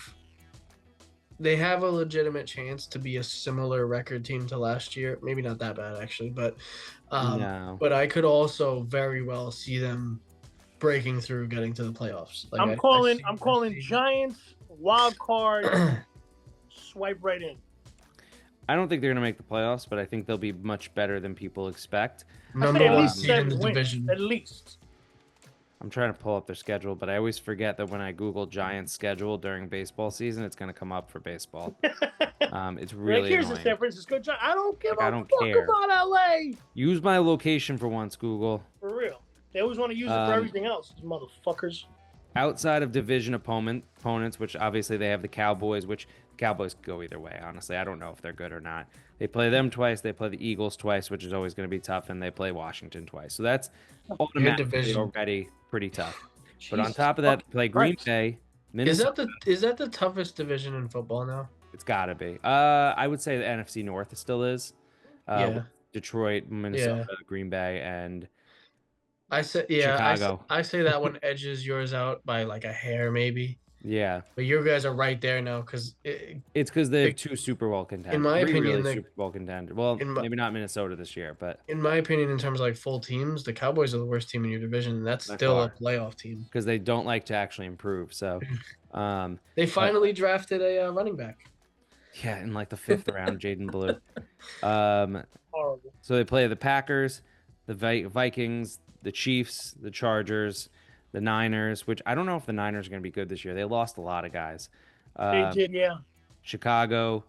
a legitimate chance to be a similar record team to last year. Maybe not that bad actually, but but I could also very well see them breaking through, getting to the playoffs. Like I'm calling Giants wild card. Swipe right in. I don't think they're going to make the playoffs, but I think they'll be much better than people expect. Number 1 seed in the division. At least. I'm trying to pull up their schedule, but I always forget that when I Google Giants schedule during baseball season, it's going to come up for baseball. It's really here's annoying. the San Francisco Giants. I don't give a fuck care about LA. Use my location for once, Google. For real. They always want to use it for everything else, these motherfuckers. Outside of division opponents, which obviously they have the Cowboys, which the Cowboys go either way, honestly. I don't know if they're good or not. They play them twice. They play the Eagles twice, which is always going to be tough, and they play Washington twice. So that's automatically already pretty tough. But on top of that, they play Green Bay, Minnesota, Is that the toughest division in football now? it's got to be. I would say the NFC North still is. Yeah. With Detroit, Minnesota, Green Bay, and Chicago. I say that one edges yours out by like a hair, maybe. Yeah, But your guys are right there now because it's because they have 2 Super Bowl contenders. In my opinion, really Super Bowl contenders. Well, maybe not Minnesota this year, but in my opinion, in terms of like full teams, the Cowboys are the worst team in your division, and that's still a playoff team because they don't like to actually improve. So, they finally drafted a running back. Yeah, in like the 5th round, Jaden Blue. Horrible. So they play the Packers, the Vikings, the Chiefs, the Chargers, the Niners, which I don't know if the Niners are going to be good this year. They lost a lot of guys. They did, yeah. Chicago,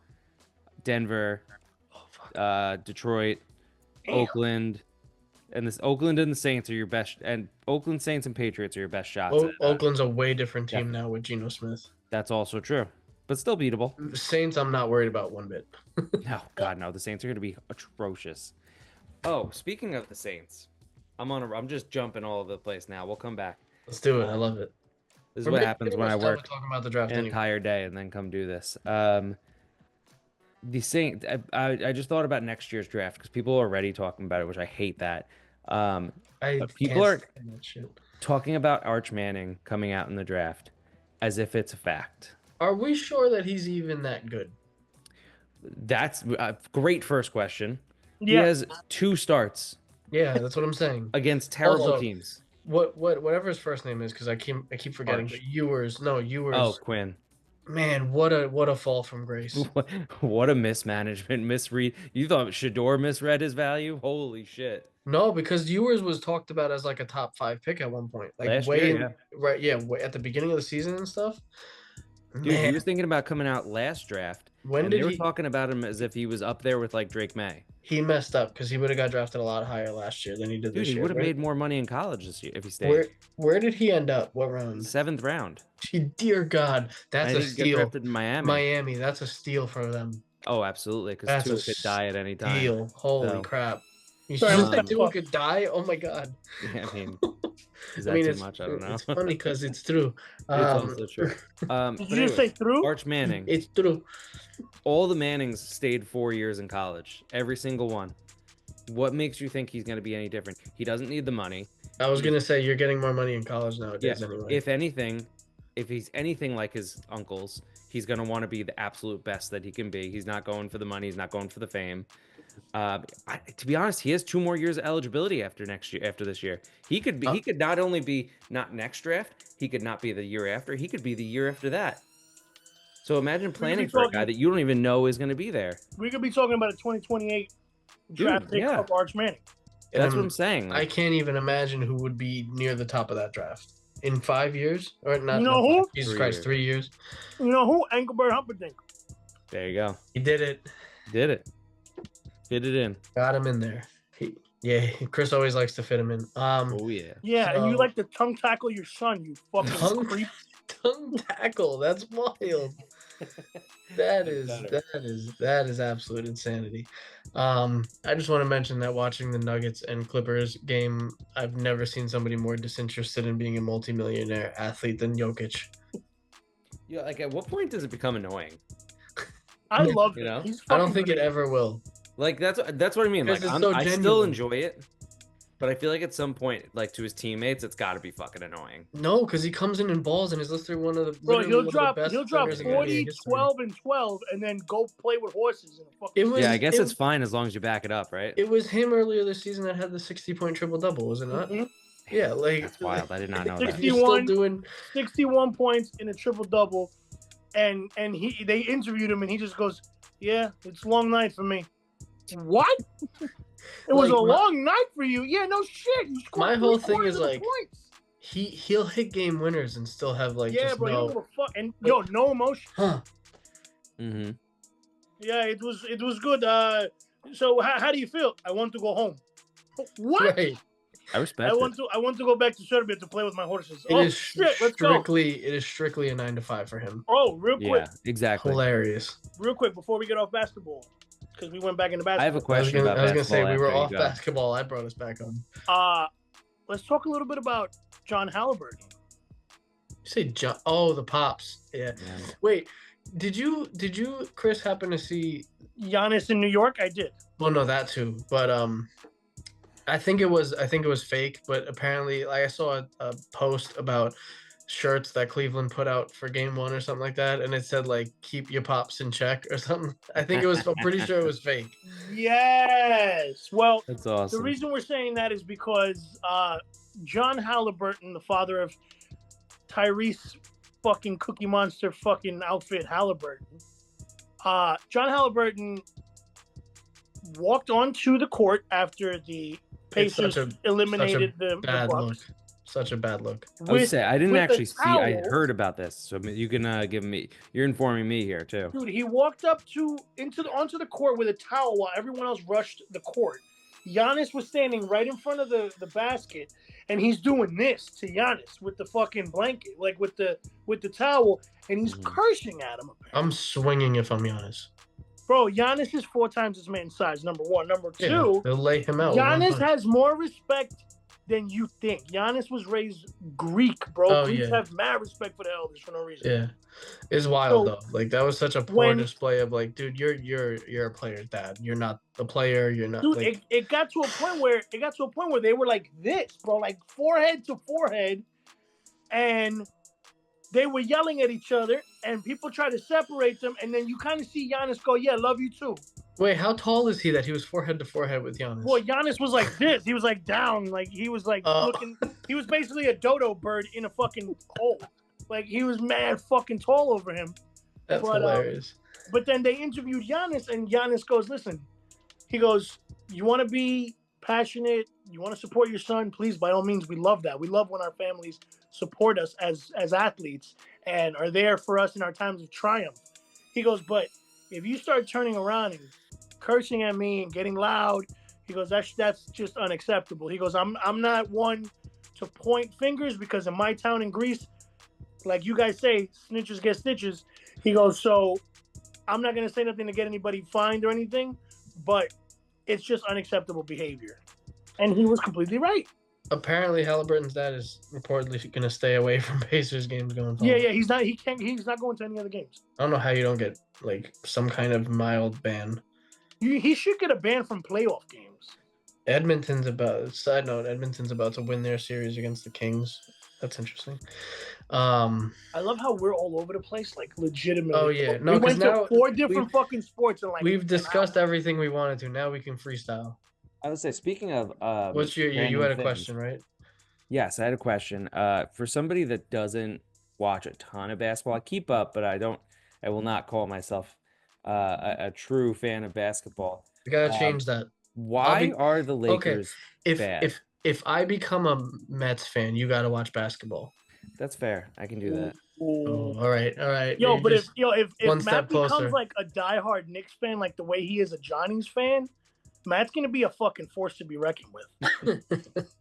Denver, Detroit, Oakland, and Oakland and the Saints are your best, and Oakland Saints and Patriots are your best shots. Oakland's a way different team now with Geno Smith. That's also true, but still beatable. Saints, I'm not worried about one bit. No, God, no. The Saints are going to be atrocious. Oh, speaking of the Saints, I'm just jumping all over the place now. We'll come back. Let's do it. I love it. This is what happens when I work talking about the draft an entire day and then come do this. The Saints, I just thought about next year's draft because people are already talking about it, which I hate that. People are talking about Arch Manning coming out in the draft as if it's a fact. Are we sure that he's even that good? That's a great first question. Yeah. He has 2 starts. Yeah, that's what I'm saying. Against terrible teams. Whatever his first name is, because I keep forgetting. But Ewers. Oh, Quinn. Man, what a fall from grace. What a mismanagement, misread. You thought Shador misread his value? Holy shit. No, because Ewers was talked about as like a top 5 pick at one point. Like Last way year, at the beginning of the season and stuff. Dude, he was thinking about coming out last draft. They were talking about him as if he was up there with like Drake May. He messed up because he would have got drafted a lot higher last year than he did this year. He would have made more money in college this year if he stayed. Where did he end up? What round? 7th round. Dear God, that's a steal. Drafted in Miami. That's a steal for them. Oh, absolutely, because Tua could die at any time. Steal. Holy crap! You said Tua could die? Oh my God. Yeah, I mean, is that too much? I don't know. It's funny because it's true. It's also true. Did you just say through? Arch Manning. It's true. All the Mannings stayed 4 years in college. Every single one. What makes you think he's going to be any different? He doesn't need the money. I was going to say you're getting more money in college nowadays anyway. If anything, if he's anything like his uncles, he's going to want to be the absolute best that he can be. He's not going for the money. He's not going for the fame. To be honest, he has 2 more years of eligibility after this year. He could be. He could not only be not next draft. He could not be the year after. He could be the year after that. So imagine planning for a guy that you don't even know is going to be there. We could be talking about a 2028 draft pick of Arch Manning. That's what I'm saying. I can't even imagine who would be near the top of that draft in 5 years, or not. You know who? Jesus Christ, 3 years. You know who? Engelbert Humperdinck. There you go. He did it. Did it. Fit it in. Got him in there. Chris always likes to fit him in. Oh yeah. Yeah, and you like to tongue tackle your son, you fucking creep. Tongue tackle. That's wild. That is absolute insanity. I just want to mention that watching the Nuggets and Clippers game, I've never seen somebody more disinterested in being a multimillionaire athlete than Jokic. Yeah, like at what point does it become annoying? I love it. I don't think it ever will. Like that's what I mean. Like I still enjoy it, but I feel like at some point, like to his teammates, it's got to be fucking annoying. No, because he comes in balls and is literally one of the he'll drop 40, 12, and 12, and then go play with horses. I guess it's fine as long as you back it up, right? It was him earlier this season that had the 60-point triple double, was it not? Mm-hmm. Yeah, like that's wild. I did not know 61, that. Doing 61 points in a triple double, and they interviewed him and he just goes, "Yeah, it's a long night for me." What? It was a long night for you. Yeah, no shit. My whole thing is like he'll hit game winners and still have like just bro, no. And no emotion. Huh. Mm-hmm. Yeah, it was good. So how do you feel? I want to go home. What? Right. I respect. I want to go back to Serbia to play with my horses. Let's go. It is strictly a 9 to 5 for him. Oh, real quick. Yeah, exactly. Hilarious. Real quick before we get off basketball, because we went back into basketball. I have a question about basketball. I was gonna say we were off basketball. I brought us back on. Let's talk a little bit about John Halliburton. You say John? Oh, the Pops. Yeah. Yeah. Wait, did you Chris happen to see? Giannis in New York, I did. Well, no, that too. But I think it was fake. But apparently, like I saw a post about shirts that Cleveland put out for Game 1 or something like that, and it said like "Keep your pops in check" or something. I think it was. I'm pretty sure it was fake. Yes. Well, That's the awesome. reason we're saying that is because John Halliburton, the father of Tyrese fucking Cookie Monster fucking outfit Halliburton, John Halliburton walked onto the court after the Pacers eliminated the bad Bucks. look. Such a bad look. I would say I didn't actually see. I towel. heard about this, so you can give me. You're informing me here too. Dude, he walked up onto the court with a towel while everyone else rushed the court. Giannis was standing right in front of the basket, and he's doing this to Giannis with the fucking blanket, like with the towel, and he's cursing at him. Apparently. I'm swinging if I'm Giannis. Bro, Giannis is 4 times his man's size. Number one. Number two, they'll lay him out. Giannis has more respect than you think. Giannis was raised Greek, bro. Oh, Greeks yeah. have mad respect for the elders for no reason. Yeah, it's wild though. Like that was such a poor display of like, dude, you're a player's dad. You're not a player. You're not. Dude, like... it got to a point where they were like this, bro, like forehead to forehead, and they were yelling at each other, and people try to separate them, and then you kind of see Giannis go, "Yeah, love you too." Wait, how tall is he that he was forehead to forehead with Giannis? Boy, Giannis was like this. He was like down, like he was like looking. He was basically a dodo bird in a fucking hole. Like he was mad fucking tall over him. That's hilarious. But then they interviewed Giannis, and Giannis goes, "Listen," he goes, "You want to be passionate, you want to support your son, please, by all means, we love that. We love when our families support us as athletes and are there for us in our times of triumph." He goes, "But if you start turning around and cursing at me and getting loud," he goes, that's just unacceptable. He goes, I'm not one to point fingers because in my town in Greece, like you guys say, snitches get stitches." He goes, "So I'm not going to say nothing to get anybody fined or anything, but it's just unacceptable behavior." And he was completely right. Apparently, Halliburton's dad is reportedly going to stay away from Pacers games going forward. Yeah, he's not going to any other games. I don't know how you don't get like some kind of mild ban. He should get a ban from playoff games. Edmonton's about to win their series against the Kings. That's interesting. I love how we're all over the place, like legitimately. Oh yeah, no, we went now to 4 different fucking sports and like we've discussed everything we wanted to. Now we can freestyle. I would say, speaking of, what's you had a question, right? Yes, I had a question. For somebody that doesn't watch a ton of basketball, I keep up, but I will not call myself a true fan of basketball. We gotta change that. Why are the Lakers bad? If I become a Mets fan, you gotta watch basketball. That's fair. I can do that. Oh, all right. Yo, but if Matt becomes closer. like a diehard Knicks fan, like the way he is a Johnny's fan, Matt's gonna be a fucking force to be reckoned with.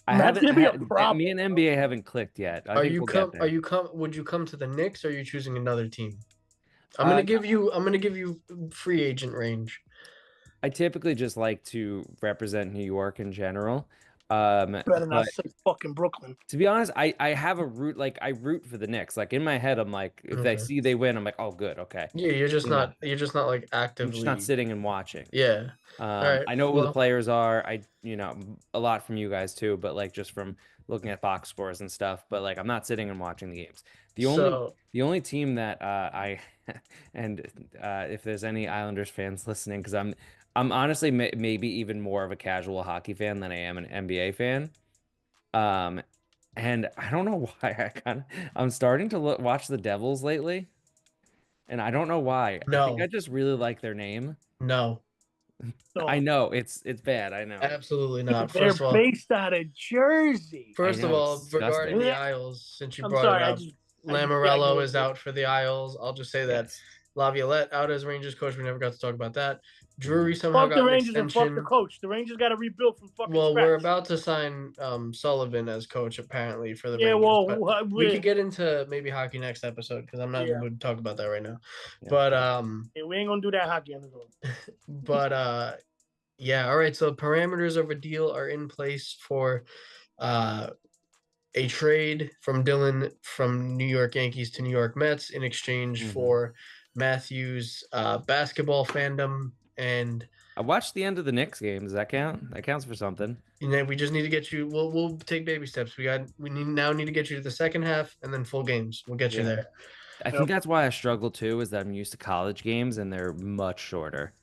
Matt's gonna be a problem. Me and NBA haven't clicked yet. Would you come to the Knicks, or are you choosing another team? I'm gonna give you free agent range. I typically just like to represent New York in general. Better not say fucking Brooklyn. To be honest, I have a root, like I root for the Knicks. Like in my head, I'm like, if I see they win, I'm like, oh good, okay. Yeah, you're just not like actively. I'm just not sitting and watching. Yeah. All right. I know who the players are. A lot from you guys too, but like just from looking at box scores and stuff. But like I'm not sitting and watching the games. The only team that if there's any Islanders fans listening, because I'm honestly maybe even more of a casual hockey fan than I am an NBA fan. And I don't know why I'm starting to watch the Devils lately, and I don't know why. No. I think I just really like their name. No. I know it's bad. I know. Absolutely not. They're based out of Jersey. First of all, regarding the Isles, since you brought it up, Lamoriello is out for the Isles. I'll just say that. Laviolette out as Rangers coach. We never got to talk about that. Drury somehow got an extension. And fuck the coach. The Rangers got to rebuild from fucking scratch. We're about to sign Sullivan as coach apparently for the Rangers. We could get into maybe hockey next episode because I'm not going to talk about that right now. Yeah. But we ain't gonna do that hockey episode. But all right. So parameters of a deal are in place for a trade from Dylan from New York Yankees to New York Mets in exchange for Matthew's basketball fandom. And I watched the end of the Knicks game. Does that count? That counts for something. we just need to get you. We'll take baby steps. We need to get you to the second half and then full games. We'll get you there. I think that's why I struggle too, is that I'm used to college games and they're much shorter.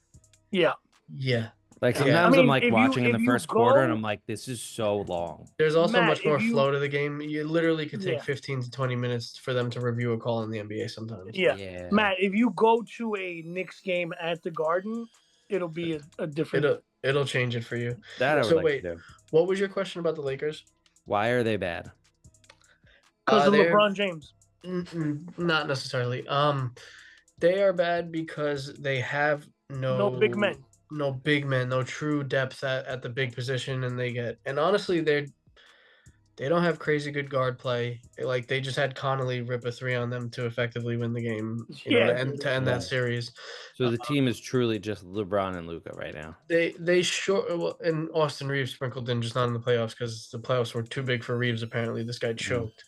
Yeah. Yeah. Like sometimes I'm like if watching in the first quarter and go- I'm like, this is so long. There's also Matt, much more if you- flow to the game. You literally could take Yeah. 15 to 20 minutes for them to review a call in the NBA sometimes. Yeah. Matt, if you go to a Knicks game at the Garden, it'll be a different. It'll change it for you. That I would So like wait, to do. what was your question about the Lakers? Why are they bad? Because of they're- LeBron James. Not necessarily. They are bad because they have No big men. No big men, no true depth at the big position, and honestly, they don't have crazy good guard play. Like they just had Connolly rip a 3 on them to effectively win the game, to end that series. So the team is truly just LeBron and Luka right now. And Austin Reeves sprinkled in, just not in the playoffs because the playoffs were too big for Reeves. Apparently, this guy choked.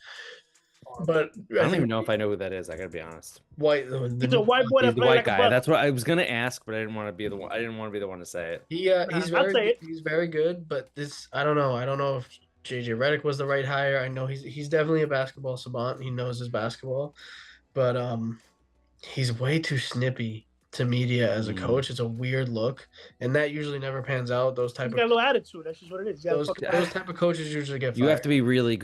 But I don't even know if I know who that is. I gotta be honest. White, He's a white boy He's that the plays white like a guy. buck. That's what I was gonna ask, but I didn't want to be the one. I didn't want to be the one to say it. He's very good, but I don't know if JJ Redick was the right hire. I know he's definitely a basketball savant. He knows his basketball, but he's way too snippy to media as a coach. It's a weird look, and that usually never pans out. Those type He's got a little attitude. That's just what it is. those type of coaches usually get fired. You have to be a really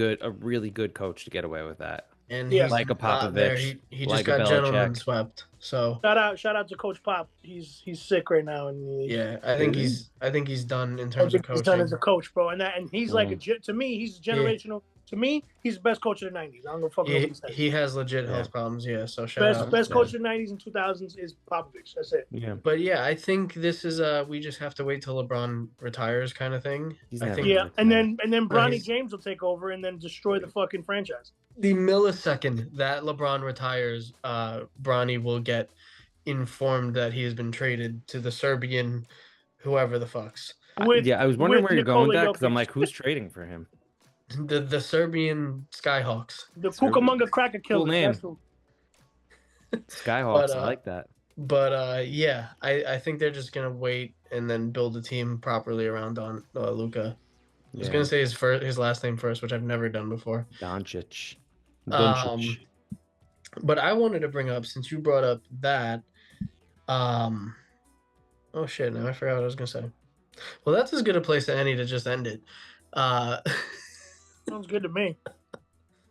good coach to get away with that. And Yeah. he's Like a not there. Popovich, He just like a got gentleman Belichick. swept. So Shout out to Coach Pop. He's sick right now, and yeah, I think he's done in terms of he's done as coaching. a coach, bro. And he's like to me, he's generational. To me, he's the best coach of the '90s. I don't know fuck nobody says. He has legit health problems. Yeah, so shout out. Best coach of the '90s and 2000s is Popovich. That's it. Yeah. But yeah, I think this is we just have to wait till LeBron retires, kind of thing. He's I never think gonna and then Bronny he's- James will take over and then destroy the fucking franchise. the millisecond that LeBron retires, Bronny will get informed that he has been traded to the Serbian, whoever the fucks, I was wondering with where you're going with that Nikola because I'm Jokic. like, who's trading for him? the Serbian Skyhawks. The Cucamonga Cracker Killer. Cool name. That's who. Skyhawks. But, I like that. But yeah, I think they're just gonna wait and then build a team properly around Luka. I was gonna say his last name first, which I've never done before. Doncic. But I wanted to bring up, since you brought up that, oh shit, now I forgot what I was gonna say. Well, that's as good a place as any to just end it. Sounds good to me.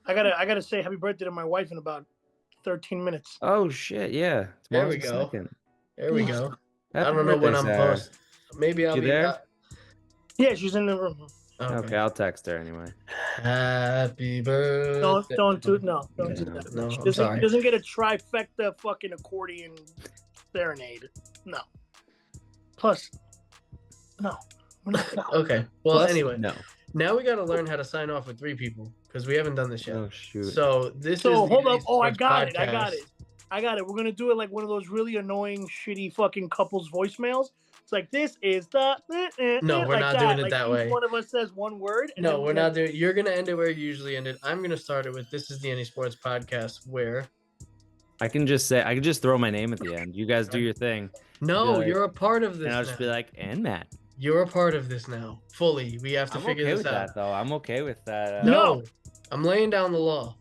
I gotta say happy birthday to my wife in about 13 minutes. Oh shit! Yeah. There we Tomorrow's the go. second. There we go. I Happy don't know when birthday, I'm Sarah. post. Maybe I'll You be there? Yeah, she's in the room. Okay, I'll text her anyway. Happy birthday. Don't do Yeah, that. No, She I'm sorry. doesn't get a trifecta fucking accordion serenade. No. Plus, no. We're not, no. Okay. Well, Plus, anyway, no. now we got to learn how to sign off with 3 people because we haven't done this yet. Oh shoot. So this is So the hold up. Ace Oh, I Sports got it. Podcast. I got it. We're gonna do it like one of those really annoying, shitty fucking couples voicemails. It's like this is the No, we're like not doing it like that each way. One of us says one word. And No, then we're not doing. You're gonna end it where you usually end it. I'm gonna start it with "This is the Any Sports Podcast." Where I can just throw my name at the end. You guys do your thing, no, Good. you're a part of this. and I'll just now. be like, and Matt. You're a part of this now, fully. We have to I'm figure okay this with out. that though. I'm okay with that. No, I'm laying down the law.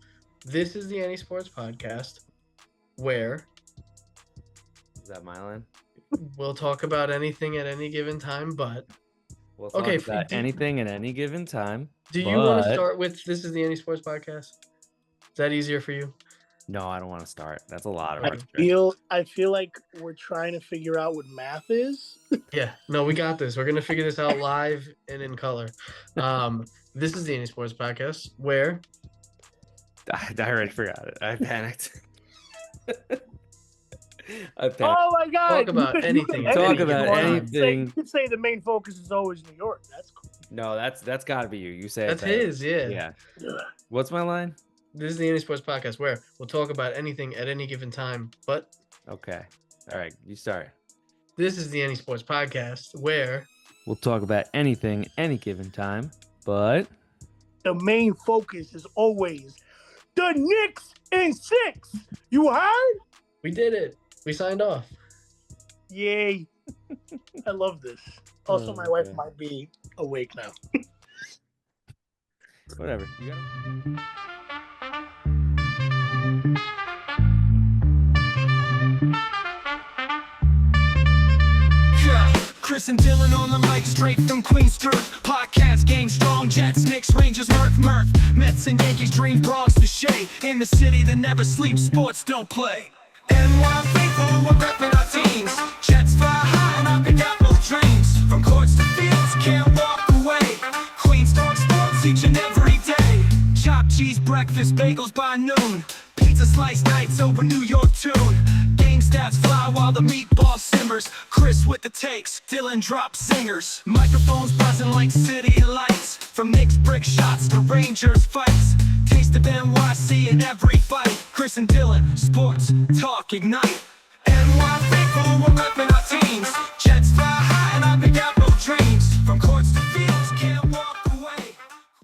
This is the Any Sports Podcast, where Is that my line? we'll talk about anything at any given time. But We'll talk Okay, about do- anything at any given time. do you want to But- start with "This is the Any Sports Podcast"? Is that easier for you? No, I don't want to start. That's a lot of I work. I feel like we're trying to figure out what math is. Yeah, no, we got this. We're gonna figure this out live and in color. This is the Any Sports Podcast, where I already forgot it. I panicked. I panicked. Oh my god! Talk about You could anything. edit Talk it. about You could anything. You could say the main focus is always New York. That's cool. No, that's got to be you. You say it that's better. his. Yeah. Yeah. Ugh. What's my line? This is the Any Sports Podcast, where we'll talk about anything at any given time. But Okay. All right. You start. this is the Any Sports Podcast, where We'll talk about anything, any given time. But the main focus is always the Knicks in 6. You heard? We did it. We signed off. Yay. I love this. Also, my wife might be awake now. Whatever. You got it? Chris and Dylan on the mic, straight from Queens Turf. Podcast game strong, Jets, Knicks, Rangers, Murph. Mets and Yankees, dream Bronx to shade. In the city that never sleeps, sports don't play. NY faithful, we're repping our teams. Jets fly high and I've got no dreams. From courts to fields, can't walk away. Queens talk sports each and every day. Chopped cheese breakfast, bagels by noon. Pizza slice nights over New York tune. Game stats fly while the meatball simmers. Chris with the takes, Dylan drops singers. Microphones buzzing like city lights. From Knicks brick shots to Rangers fights. Taste of NYC in every fight. Chris and Dylan, sports talk ignite. NY faithful, we're repping our teams. Jets fly high.